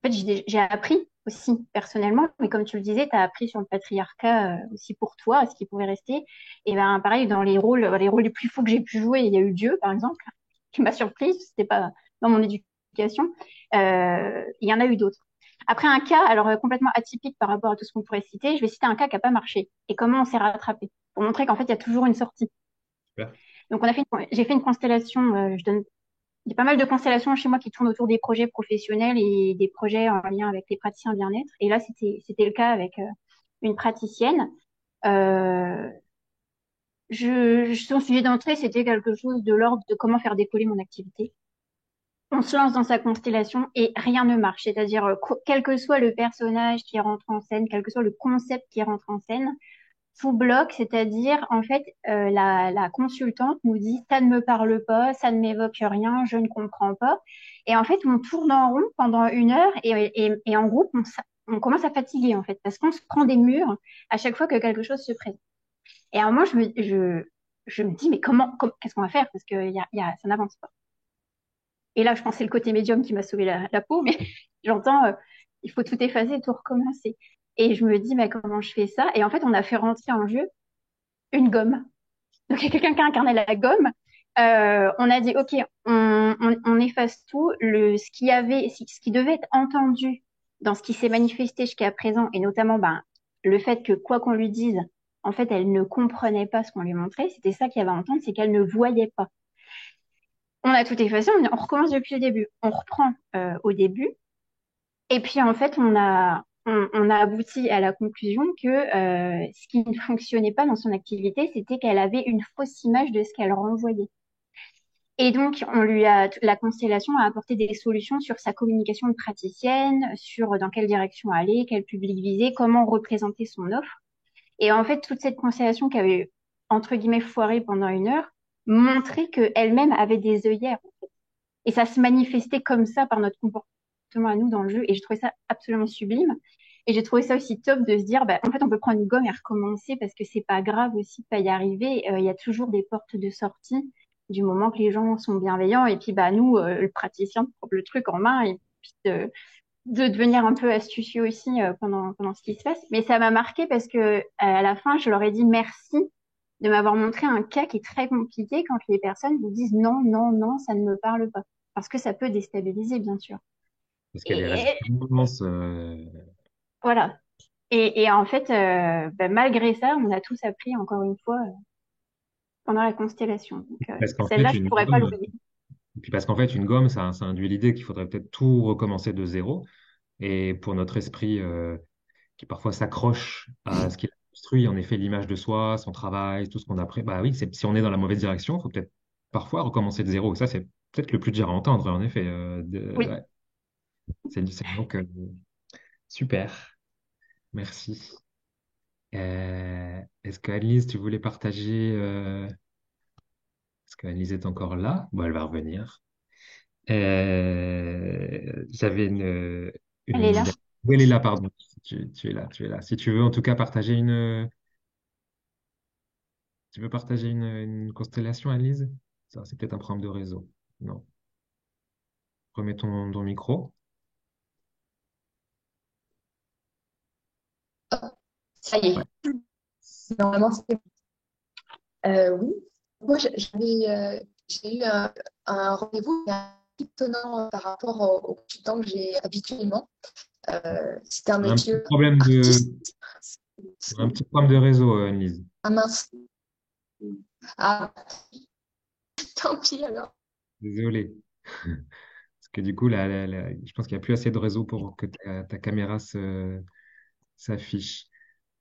en fait, j'ai appris aussi personnellement, mais comme tu le disais, tu as appris sur le patriarcat aussi pour toi, ce qui pouvait rester. Et ben pareil, dans les rôles les plus fous que j'ai pu jouer, il y a eu Dieu, par exemple, qui m'a surprise, c'était pas dans mon éducation. Il y en a eu d'autres. Après un cas, alors complètement atypique par rapport à tout ce qu'on pourrait citer, je vais citer un cas qui n'a pas marché et comment on s'est rattrapé pour montrer qu'en fait, il y a toujours une sortie. Super. Donc, j'ai fait une constellation, il y a pas mal de constellations chez moi qui tournent autour des projets professionnels et des projets en lien avec les praticiens bien-être. Et là, c'était le cas avec une praticienne. Euh, son sujet d'entrée, c'était quelque chose de l'ordre de comment faire décoller mon activité. On se lance dans sa constellation et rien ne marche. C'est-à-dire, quel que soit le personnage qui rentre en scène, quel que soit le concept qui rentre en scène, tout bloque, c'est-à-dire, en fait, la consultante nous dit, ça ne me parle pas, ça ne m'évoque rien, je ne comprends pas. Et en fait, on tourne en rond pendant une heure et en groupe, on commence à fatiguer, en fait, parce qu'on se prend des murs à chaque fois que quelque chose se présente. Et à un moment, je me dis, mais qu'est-ce qu'on va faire? Parce que ça n'avance pas. Et là, je pensais le côté médium qui m'a sauvé la peau, mais j'entends, il faut tout effacer, tout recommencer. Et je me dis, mais comment je fais ça? Et en fait, on a fait rentrer en jeu une gomme. Donc, il y a quelqu'un qui a incarné la gomme. On a dit, OK, on efface tout. Ce qui devait être entendu dans ce qui s'est manifesté jusqu'à présent, et notamment ben, le fait que, quoi qu'on lui dise, en fait, elle ne comprenait pas ce qu'on lui montrait. C'était ça qu'il y avait à entendre, c'est qu'elle ne voyait pas. On a tout effacé, on recommence depuis le début. On reprend au début. Et puis, en fait, on on a abouti à la conclusion que ce qui ne fonctionnait pas dans son activité, c'était qu'elle avait une fausse image de ce qu'elle renvoyait. Et donc, la constellation a apporté des solutions sur sa communication de praticienne, sur dans quelle direction aller, quel public viser, comment représenter son offre. Et en fait, toute cette constellation qui avait, entre guillemets, foiré pendant 1 heure, montrait qu'elle-même avait des œillères. Et ça se manifestait comme ça par notre comportement à nous dans le jeu. Et j'ai trouvé ça absolument sublime. Et j'ai trouvé ça aussi top de se dire, bah, en fait, on peut prendre une gomme et recommencer parce que c'est pas grave aussi de pas y arriver. Il y a toujours des portes de sortie du moment que les gens sont bienveillants. Et puis, bah, nous, le praticien, de prendre le truc en main et puis de devenir un peu astucieux aussi pendant ce qui se passe. Mais ça m'a marqué parce que à la fin, je leur ai dit merci de m'avoir montré un cas qui est très compliqué quand les personnes vous disent non, non, non, ça ne me parle pas. Parce que ça peut déstabiliser, bien sûr. Parce qu'il y a des Et résistances. voilà. Et en fait, bah, malgré ça, on a tous appris encore une fois pendant la constellation. Donc, Parce qu'en celle-là, fait, je une pourrais pas gomme, l'oublier. et puis parce qu'en fait, une gomme, ça induit l'idée qu'il faudrait peut-être tout recommencer de zéro. Et pour notre esprit qui parfois s'accroche à ce qu'il a construit, en effet, l'image de soi, son travail, tout ce qu'on a appris, bah oui, si on est dans la mauvaise direction, il faut peut-être parfois recommencer de zéro. Ça, c'est peut-être le plus dur à entendre, en effet. Oui. Ouais. Donc super, merci. Est-ce qu'Alice, tu voulais partager est-ce qu'Alice est encore là? Bon, elle va revenir. J'avais Elle est une là. idée. Oui, elle est là, pardon. Tu es là, tu es là. Si tu veux, en tout cas, partager tu veux partager une constellation, Alice? Ça, c'est peut-être un problème de réseau. Non. Remets ton micro. Ça y Ouais. est, normalement, c'est oui. Moi, j'ai eu un rendez-vous un peu étonnant par rapport au consultant que j'ai habituellement. C'était un Un petit monsieur problème artiste. un petit problème de réseau, Alice. Ah mince. Ah, tant pis alors. Désolé. Parce que du coup, je pense qu'il n'y a plus assez de réseau pour que ta caméra s'affiche.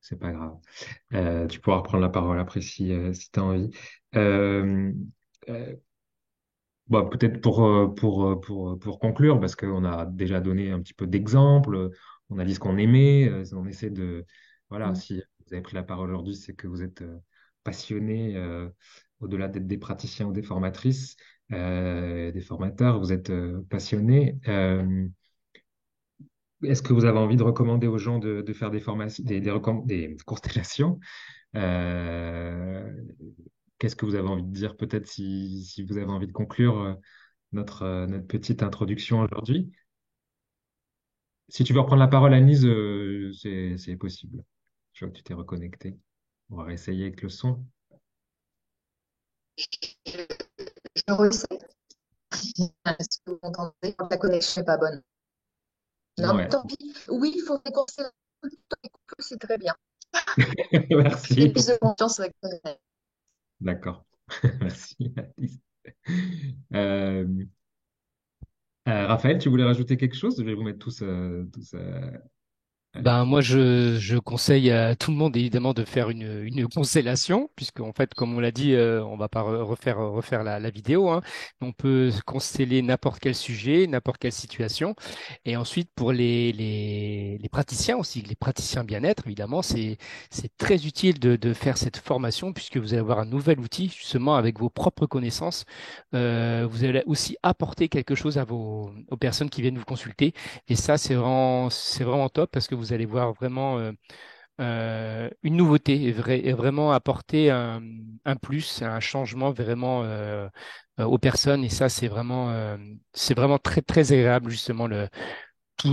C'est pas grave. Tu pourras reprendre la parole après si tu as envie. Euh, euh, bon, peut-être pour conclure, parce qu'on a déjà donné un petit peu d'exemples, on a dit ce qu'on aimait, on essaie de... Voilà, Mm. si vous avez pris la parole aujourd'hui, c'est que vous êtes passionnés, au-delà d'être des praticiens ou des formatrices, des formateurs, vous êtes passionnés. Est-ce que vous avez envie de recommander aux gens de faire des formations, des constellations? Euh, Qu'est-ce que vous avez envie de dire peut-être si vous avez envie de conclure notre petite introduction aujourd'hui? Si tu veux reprendre la parole, Anise, c'est possible. Je vois que tu t'es reconnecté. On va réessayer avec le son. Je recette. Est-ce que vous entendez quand la connexion n'est pas bonne? Non, mais Ouais, tant pis. Oui, il faut déconseiller tout le temps les couples, c'est très bien. Il y a merci. plus de confiance avec le D'accord. Merci, Alice. Euh, Raphaël, tu voulais rajouter quelque chose? Je vais vous mettre tous à Ben l'écran. moi je conseille à tout le monde évidemment de faire une constellation puisque en fait comme on l'a dit on va pas refaire la vidéo hein. On peut consteller n'importe quel sujet n'importe quelle situation et ensuite pour les praticiens aussi les praticiens bien-être évidemment c'est très utile de faire cette formation puisque vous allez avoir un nouvel outil justement avec vos propres connaissances. Vous allez aussi apporter quelque chose à aux personnes qui viennent vous consulter et ça, c'est vraiment top parce que vous allez voir vraiment une nouveauté et vraiment apporter un plus, un changement vraiment aux personnes. Et ça, c'est vraiment très, très agréable, justement,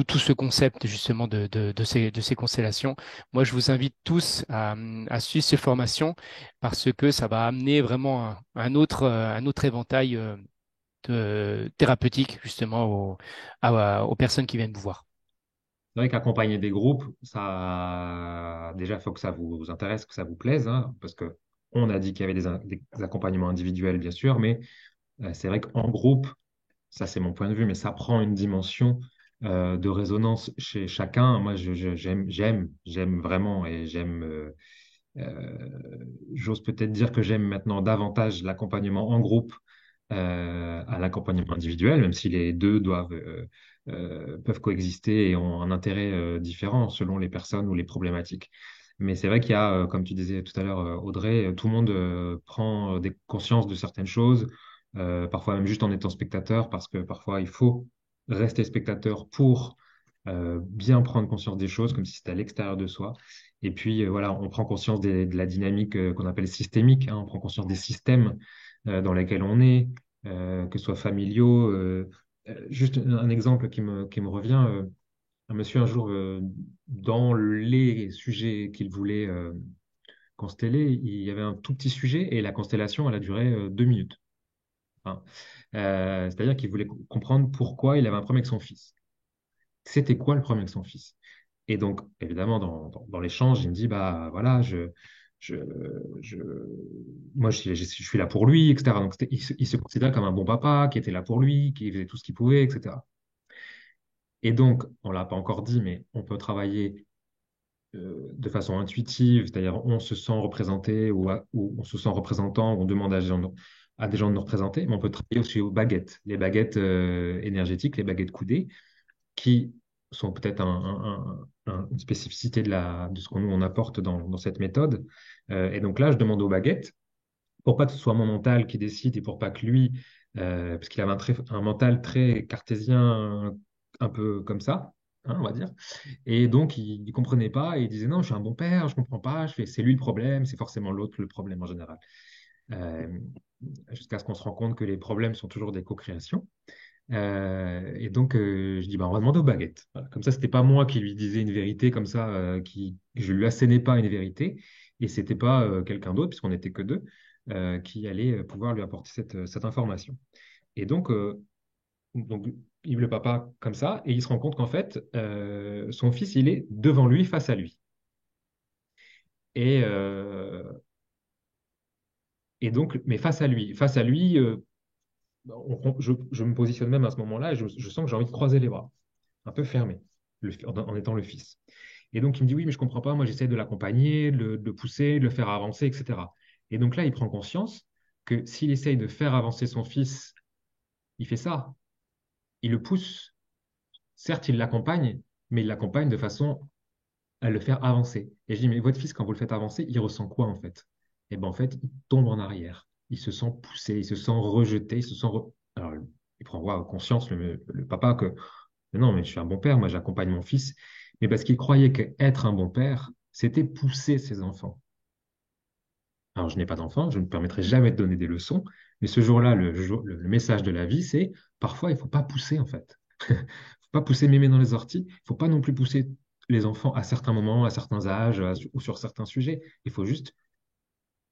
tout ce concept, justement, de ces constellations. Moi, je vous invite tous à suivre ces formations parce que ça va amener vraiment un autre éventail thérapeutique, justement, aux personnes qui viennent vous voir. C'est vrai qu'accompagner des groupes, ça, déjà, il faut que ça vous intéresse, que ça vous plaise, hein, parce que on a dit qu'il y avait des accompagnements individuels, bien sûr, mais c'est vrai qu'en groupe, ça c'est mon point de vue, mais ça prend une dimension de résonance chez chacun. Moi, j'aime vraiment et j'ose peut-être dire que j'aime maintenant davantage l'accompagnement en groupe à l'accompagnement individuel, même si les deux peuvent coexister et ont un intérêt différent selon les personnes ou les problématiques. Mais c'est vrai qu'il y a, comme tu disais tout à l'heure, Audrey, tout le monde prend des consciences de certaines choses, parfois même juste en étant spectateur, parce que parfois il faut rester spectateur pour bien prendre conscience des choses, comme si c'était à l'extérieur de soi. Et puis voilà, on prend conscience de la dynamique qu'on appelle systémique, hein, on prend conscience des systèmes dans lesquels on est, que ce soit familiaux. Juste un exemple qui me revient, un monsieur un jour, dans les sujets qu'il voulait consteller, il y avait un tout petit sujet et la constellation, elle a duré 2 minutes. Hein. C'est-à-dire qu'il voulait comprendre pourquoi il avait un problème avec son fils. C'était quoi le problème avec son fils? Et donc, évidemment, dans l'échange, il me dit, bah voilà, je, je, moi, je suis là pour lui, etc. Donc, il se considérait comme un bon papa, qui était là pour lui, qui faisait tout ce qu'il pouvait, etc. Et donc, on l'a pas encore dit, mais on peut travailler de façon intuitive, c'est-à-dire on se sent représenté ou on se sent représentant, ou on demande à des gens de nous représenter, mais on peut travailler aussi aux baguettes, les baguettes énergétiques, les baguettes coudées qui sont peut-être une spécificité de ce qu'on nous on apporte dans cette méthode. Et donc là, je demande aux baguettes, pour pas que ce soit mon mental qui décide et pour pas que lui, parce qu'il avait un mental très cartésien, un peu comme ça, hein, on va dire. Et donc, il ne comprenait pas et il disait non, je suis un bon père, je comprends pas, c'est lui le problème, c'est forcément l'autre le problème en général. Euh, Jusqu'à ce qu'on se rende compte que les problèmes sont toujours des co-créations. Et donc, je dis, bah, on va demander aux baguettes. Voilà. Comme ça, c'était pas moi qui lui disais une vérité, comme ça, je lui assénais pas une vérité, et c'était pas quelqu'un d'autre, puisqu'on n'était que deux, qui allait pouvoir lui apporter cette information. Et donc, il le papa comme ça, et il se rend compte qu'en fait, son fils, il est devant lui, face à lui. Et, euh, et donc, mais face à lui, je me positionne même à ce moment-là, et je sens que j'ai envie de croiser les bras, un peu fermé, en étant le fils. Et donc, il me dit, oui, mais je comprends pas, moi, j'essaie de l'accompagner, de le pousser, de le faire avancer, etc. Et donc là, il prend conscience que s'il essaye de faire avancer son fils, il fait ça, il le pousse. Certes, il l'accompagne, mais il l'accompagne de façon à le faire avancer. Et je dis, mais votre fils, quand vous le faites avancer, il ressent quoi en fait? Et bien en fait, il tombe en arrière. Il se sent poussé, il se sent rejeté, il se sent... Alors, il prend conscience, le papa, que mais non, mais je suis un bon père, moi j'accompagne mon fils. Mais parce qu'il croyait qu'être un bon père, c'était pousser ses enfants. Alors, je n'ai pas d'enfant, je ne me permettrai jamais de donner des leçons, mais ce jour-là, le message de la vie, c'est parfois, il ne faut pas pousser en fait. Il ne faut pas pousser mémé dans les orties, il ne faut pas non plus pousser les enfants à certains moments, à certains âges ou sur certains sujets. Il faut juste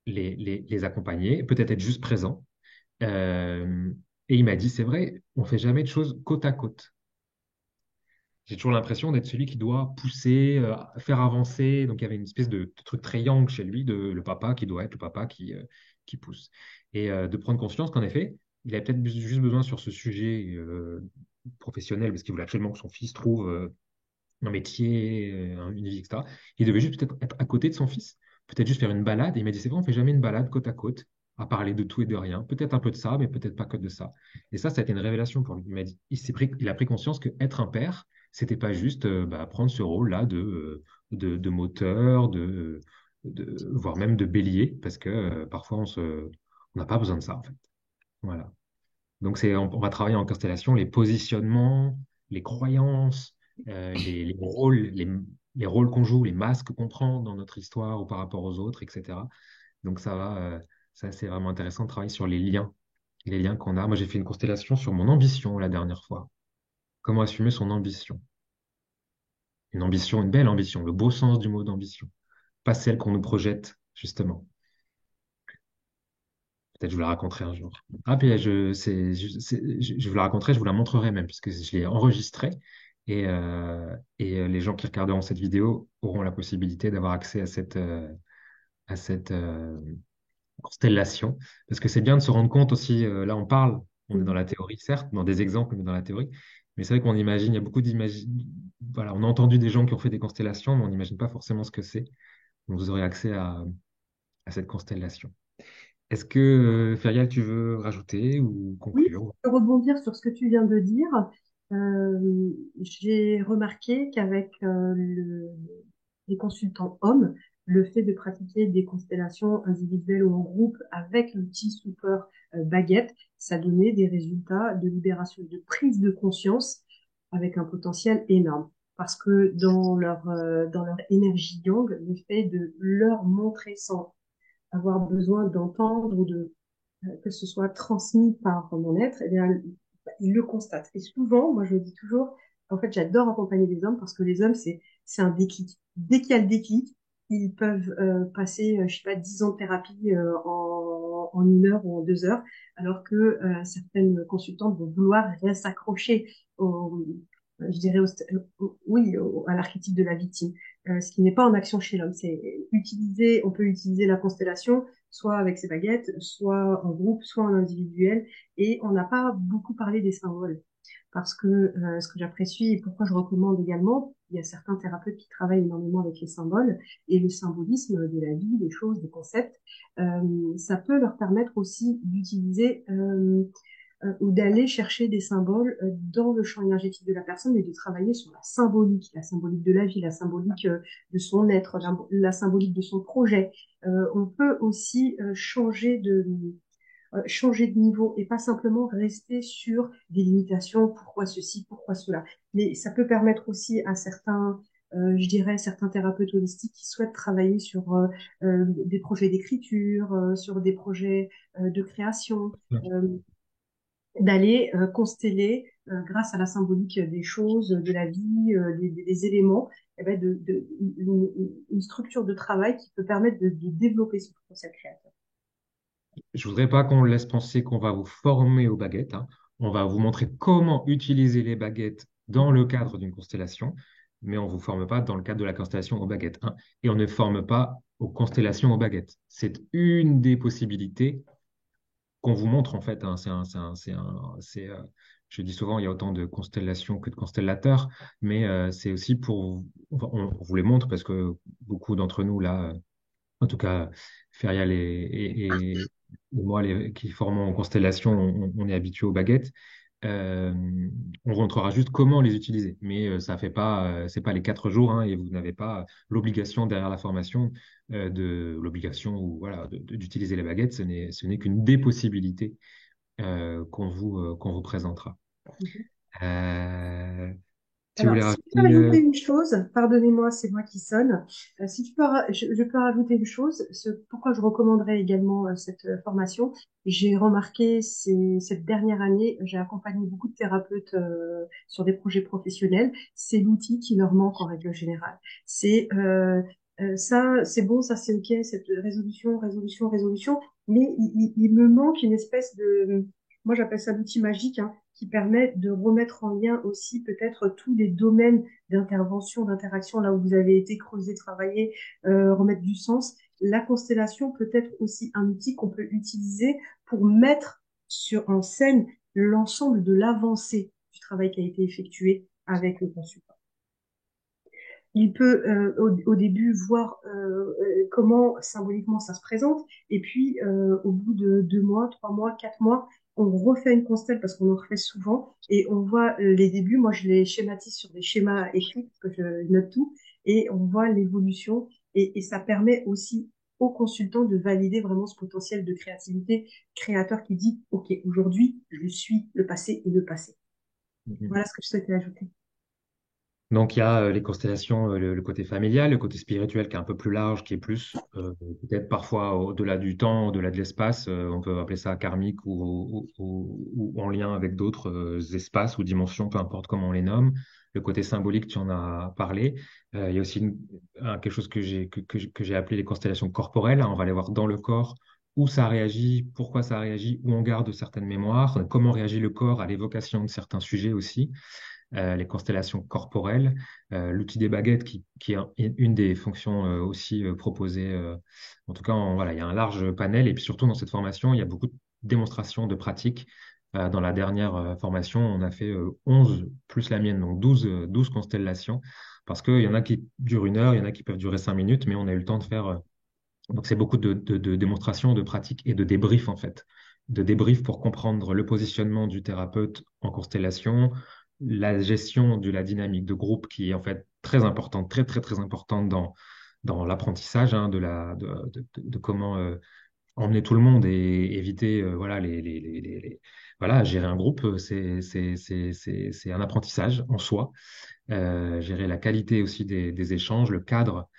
les accompagner, peut-être être juste présent. Euh, et il m'a dit, c'est vrai, on ne fait jamais de choses côte à côte. J'ai toujours l'impression d'être celui qui doit pousser, faire avancer. Donc il y avait une espèce de truc très yang chez lui, de le papa qui doit être le papa qui pousse. Et de prendre conscience qu'en effet, il avait peut-être juste besoin sur ce sujet professionnel, parce qu'il voulait absolument que son fils trouve un métier, une vie, etc. Il devait juste peut-être être à côté de son fils, peut-être juste faire une balade. Et il m'a dit, c'est vrai, on ne fait jamais une balade côte à côte, à parler de tout et de rien. Peut-être un peu de ça, mais peut-être pas que de ça. Et ça a été une révélation pour lui. Il m'a dit, il a pris conscience que être un père, c'était pas juste prendre ce rôle-là de moteur, voire même de bélier, parce que parfois on n'a pas besoin de ça, en fait. Voilà. Donc, on va travailler en constellation les positionnements, les croyances, les rôles qu'on joue, les masques qu'on prend dans notre histoire ou par rapport aux autres, etc. Donc, ça, c'est vraiment intéressant de travailler sur les liens qu'on a. Moi, j'ai fait une constellation sur mon ambition la dernière fois. Comment assumer son ambition? Une ambition, une belle ambition, le beau sens du mot d'ambition, pas celle qu'on nous projette, justement. Peut-être je vous la raconterai un jour. Ah, puis je vous la raconterai, je vous la montrerai même, puisque je l'ai enregistrée. Et les gens qui regarderont cette vidéo auront la possibilité d'avoir accès à cette constellation. Parce que c'est bien de se rendre compte aussi, là on parle, on est dans la théorie, certes, dans des exemples, mais dans la théorie. Mais c'est vrai qu'on imagine, il y a beaucoup d'images. Voilà, on a entendu des gens qui ont fait des constellations, mais on n'imagine pas forcément ce que c'est. Donc, vous aurez accès à cette constellation. Est-ce que, Ferial, tu veux rajouter ou Oui, conclure? pour rebondir sur ce que tu viens de dire, j'ai remarqué qu'avec les consultants hommes, le fait de pratiquer des constellations individuelles ou en groupe avec l'outil Super Baguette, ça donnait des résultats de libération, de prise de conscience avec un potentiel énorme. Parce que dans leur énergie yang, le fait de leur montrer sans avoir besoin d'entendre ou de que ce soit transmis par mon être, eh bien, il le constate. Et souvent, moi, je dis toujours, en fait, j'adore accompagner les hommes parce que les hommes, c'est un déclic. Dès qu'il y a le déclic, ils peuvent passer, je sais pas, 10 ans de thérapie en 1 heure ou en 2 heures, alors que certaines consultantes vont vouloir s'accrocher au, je dirais, oui, à l'archétype de la victime, ce qui n'est pas en action chez l'homme. C'est utiliser, on peut utiliser la constellation soit avec ses baguettes, soit en groupe, soit en individuel. Et on n'a pas beaucoup parlé des symboles. Parce que ce que j'apprécie et pourquoi je recommande également, il y a certains thérapeutes qui travaillent énormément avec les symboles et le symbolisme de la vie, des choses, des concepts. Ça peut leur permettre aussi d'utiliser ou d'aller chercher des symboles dans le champ énergétique de la personne et de travailler sur la symbolique de la vie, la symbolique de son être, la symbolique de son projet. On peut aussi changer de niveau et pas simplement rester sur des limitations, pourquoi ceci, pourquoi cela. Mais ça peut permettre aussi à certains, je dirais, certains thérapeutes holistiques qui souhaitent travailler sur des projets d'écriture, sur des projets de création, euh, d'aller consteller grâce à la symbolique des choses, de la vie, des éléments, eh ben une structure de travail qui peut permettre de développer ce potentiel créateur. Je voudrais pas qu'on laisse penser qu'on va vous former aux baguettes, hein. On va vous montrer comment utiliser les baguettes dans le cadre d'une constellation, mais on ne vous forme pas dans le cadre de la constellation aux baguettes, hein. Et on ne forme pas aux constellations aux baguettes. C'est une des possibilités qu'on vous montre en fait, hein. Je dis souvent, il y a autant de constellations que de constellateurs, mais c'est aussi on vous les montre parce que beaucoup d'entre nous là, en tout cas, Ferial et moi, qui formons en constellation, on est habitués aux baguettes. Euh, on montrera juste comment les utiliser, mais ça fait pas, c'est pas les 4 jours, hein, et vous n'avez pas l'obligation derrière la formation de l'obligation ou voilà d'utiliser les baguettes. Ce n'est qu'une des possibilités qu'on vous présentera. Mhm. Euh, tu Alors, voulais si tu peux rajouter rajouter une chose, pardonnez-moi, c'est moi qui sonne. Si tu peux, je peux rajouter une chose, pourquoi je recommanderais également cette formation. J'ai remarqué cette dernière année, j'ai accompagné beaucoup de thérapeutes sur des projets professionnels. C'est l'outil qui leur manque en règle générale. C'est ça, c'est bon, ça c'est ok, cette résolution, résolution, résolution, mais il me manque une espèce de, moi j'appelle ça l'outil magique, hein, qui permet de remettre en lien aussi peut-être tous les domaines d'intervention, d'interaction, là où vous avez été creusé, travaillé, remettre du sens. La constellation peut être aussi un outil qu'on peut utiliser pour mettre en scène l'ensemble de l'avancée du travail qui a été effectué avec le consultant. Il peut au début voir comment symboliquement ça se présente, et puis au bout de 2 mois, 3 mois, 4 mois, on refait une constelle parce qu'on en refait souvent, et on voit les débuts. Moi, je les schématise sur des schémas écrits parce que je note tout, et on voit l'évolution, et ça permet aussi aux consultants de valider vraiment ce potentiel de créativité créateur qui dit, OK, aujourd'hui, je suis le passé et le passé. Mhm. Voilà ce que je souhaitais ajouter. Donc, il y a les constellations, le côté familial, le côté spirituel qui est un peu plus large, qui est plus peut-être parfois au-delà du temps, au-delà de l'espace. On peut appeler ça karmique ou en lien avec d'autres espaces ou dimensions, peu importe comment on les nomme. Le côté symbolique, tu en as parlé. Il y a aussi quelque chose que j'ai appelé les constellations corporelles, hein. On va aller voir dans le corps où ça réagit, pourquoi ça réagit, où on garde certaines mémoires, comment réagit le corps à l'évocation de certains sujets aussi, les constellations corporelles, l'outil des baguettes qui est une des fonctions aussi proposées. En tout cas, voilà, il y a un large panel et puis surtout dans cette formation, il y a beaucoup de démonstrations de pratiques Dans la dernière formation, on a fait 11 plus la mienne, donc 12 constellations, parce qu'il y en a qui durent 1 heure, il y en a qui peuvent durer 5 minutes, mais on a eu le temps de faire. Donc c'est beaucoup de démonstrations, de pratiques et de débriefs en fait. De débriefs pour comprendre le positionnement du thérapeute en constellation, la gestion de la dynamique de groupe qui est en fait très importante, très très très importante dans l'apprentissage hein, de comment emmener tout le monde et éviter voilà voilà gérer un groupe c'est un apprentissage en soi. Gérer la qualité aussi des échanges, le cadre,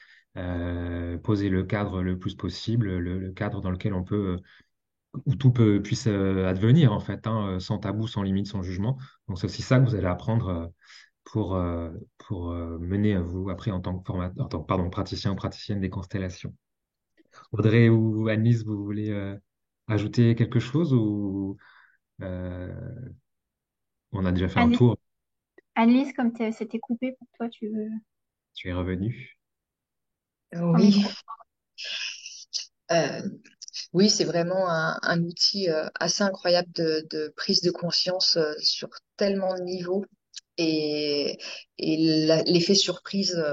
poser le cadre le plus possible, le cadre dans lequel on peut où puisse advenir en fait hein, sans tabou, sans limite, sans jugement. Donc c'est aussi ça que vous allez apprendre pour mener à vous après en tant que pardon, praticien ou praticienne des constellations. Audrey ou Annelise, vous voulez ajouter quelque chose ou euh, on a déjà fait un Anne- tour, Annelise, comme c'était coupé pour toi, tu veux tu es revenu. ton Oui, micro. euh, oui, c'est vraiment un outil assez incroyable de prise de conscience sur tellement de niveaux et, l'effet surprise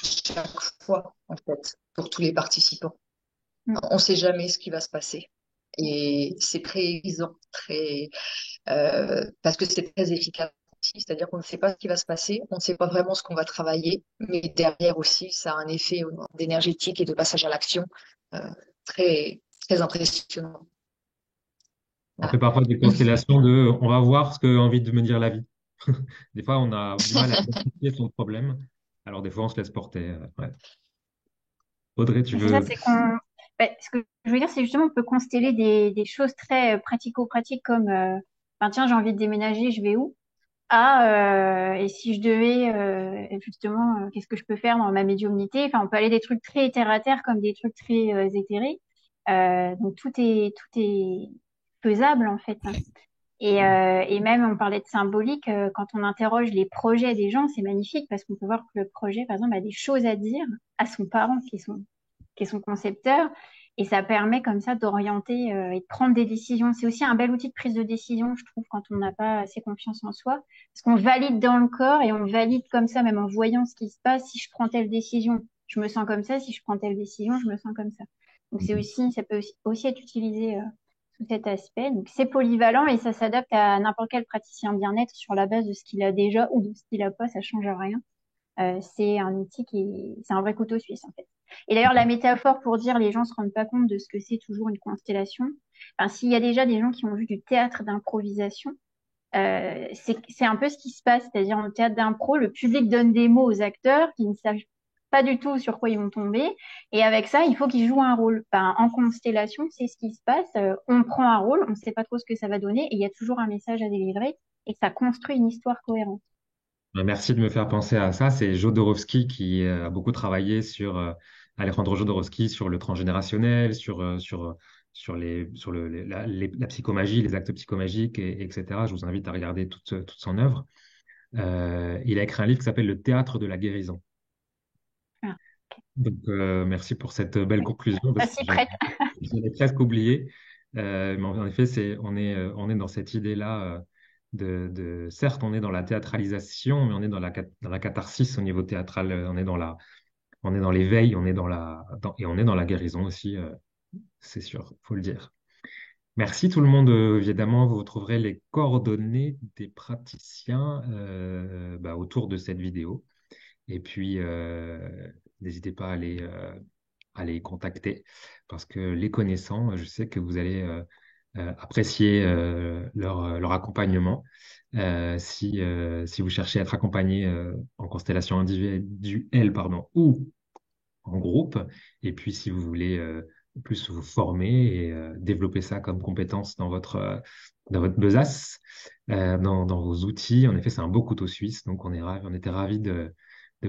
chaque fois, en fait, pour tous les participants. Mm. On ne sait jamais ce qui va se passer. Et c'est très évident, parce que c'est très efficace aussi. C'est-à-dire qu'on ne sait pas ce qui va se passer, on ne sait pas vraiment ce qu'on va travailler, mais derrière aussi, ça a un effet d'énergétique et de passage à l'action euh, très, très impressionnant. On fait Voilà. parfois des constellations de on va voir ce qu'a envie de me dire la vie. Des fois, on a du mal à identifier son problème. Alors, des fois, on se laisse porter. Ouais. Audrey, tu Mais c'est ça, veux. c'est qu'on. Ce que je veux dire, c'est justement on peut consteller des choses très pratico-pratiques comme ben, tiens, j'ai envie de déménager, je vais où? Ah, et si je devais justement, qu'est-ce que je peux faire dans ma médiumnité? Enfin, on peut aller des trucs très terre à terre comme des trucs très éthérés. Donc tout est faisable en fait, hein. Et même, on parlait de symbolique, quand on interroge les projets des gens, c'est magnifique parce qu'on peut voir que le projet, par exemple, a des choses à dire à son parent qui est son concepteur. Et ça permet comme ça d'orienter et de prendre des décisions. C'est aussi un bel outil de prise de décision, je trouve, quand on n'a pas assez confiance en soi. Parce qu'on valide dans le corps et on valide comme ça, même en voyant ce qui se passe. Si je prends telle décision, je me sens comme ça. Si je prends telle décision, je me sens comme ça. Donc c'est aussi, ça peut aussi être utilisé sous cet aspect. Donc c'est polyvalent et ça s'adapte à n'importe quel praticien bien-être sur la base de ce qu'il a déjà ou de ce qu'il a pas. Ça change rien. C'est un outil c'est un vrai couteau suisse en fait. Et d'ailleurs, la métaphore pour dire les gens se rendent pas compte de ce que c'est toujours une constellation. Enfin, s'il y a déjà des gens qui ont vu du théâtre d'improvisation, c'est un peu ce qui se passe, c'est-à-dire en théâtre d'impro, le public donne des mots aux acteurs qui ne savent pas du tout sur quoi ils vont tomber, et avec ça, il faut qu'ils jouent un rôle. Ben, en constellation, c'est ce qui se passe. On prend un rôle, on ne sait pas trop ce que ça va donner, et il y a toujours un message à délivrer, et ça construit une histoire cohérente. Merci de me faire penser à ça. C'est Jodorowsky qui a beaucoup travaillé sur Alejandro Jodorowsky sur le transgénérationnel, sur la psychomagie, les actes psychomagiques, etc. Je vous invite à regarder toute son œuvre. Il a écrit un livre qui s'appelle Le théâtre de la guérison. Voilà. Donc, merci pour cette belle conclusion Pas parce que si prête. j'avais presque oublié. Mais en effet, on est dans cette idée-là certes, on est dans la théâtralisation, mais on est dans la catharsis au niveau théâtral. On est dans l'éveil, et on est dans la guérison aussi, c'est sûr, faut le dire. Merci tout le monde. Évidemment, vous trouverez les coordonnées des praticiens autour de cette vidéo. Et puis, n'hésitez pas à les contacter parce que les connaissant, je sais que vous allez apprécier leur accompagnement. Si vous cherchez à être accompagné en constellation individuelle, pardon, ou en groupe, et puis si vous voulez plus vous former et développer ça comme compétence dans votre besace, dans vos outils. En effet, c'est un beau couteau suisse, donc on était ravis de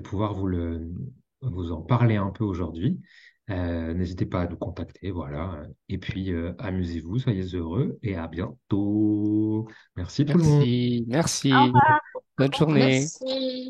pouvoir vous en parler un peu aujourd'hui. N'hésitez pas à nous contacter, voilà. Et puis, amusez-vous, soyez heureux et à bientôt. Merci tout le monde. Merci, Au merci. revoir. Bonne journée. Merci.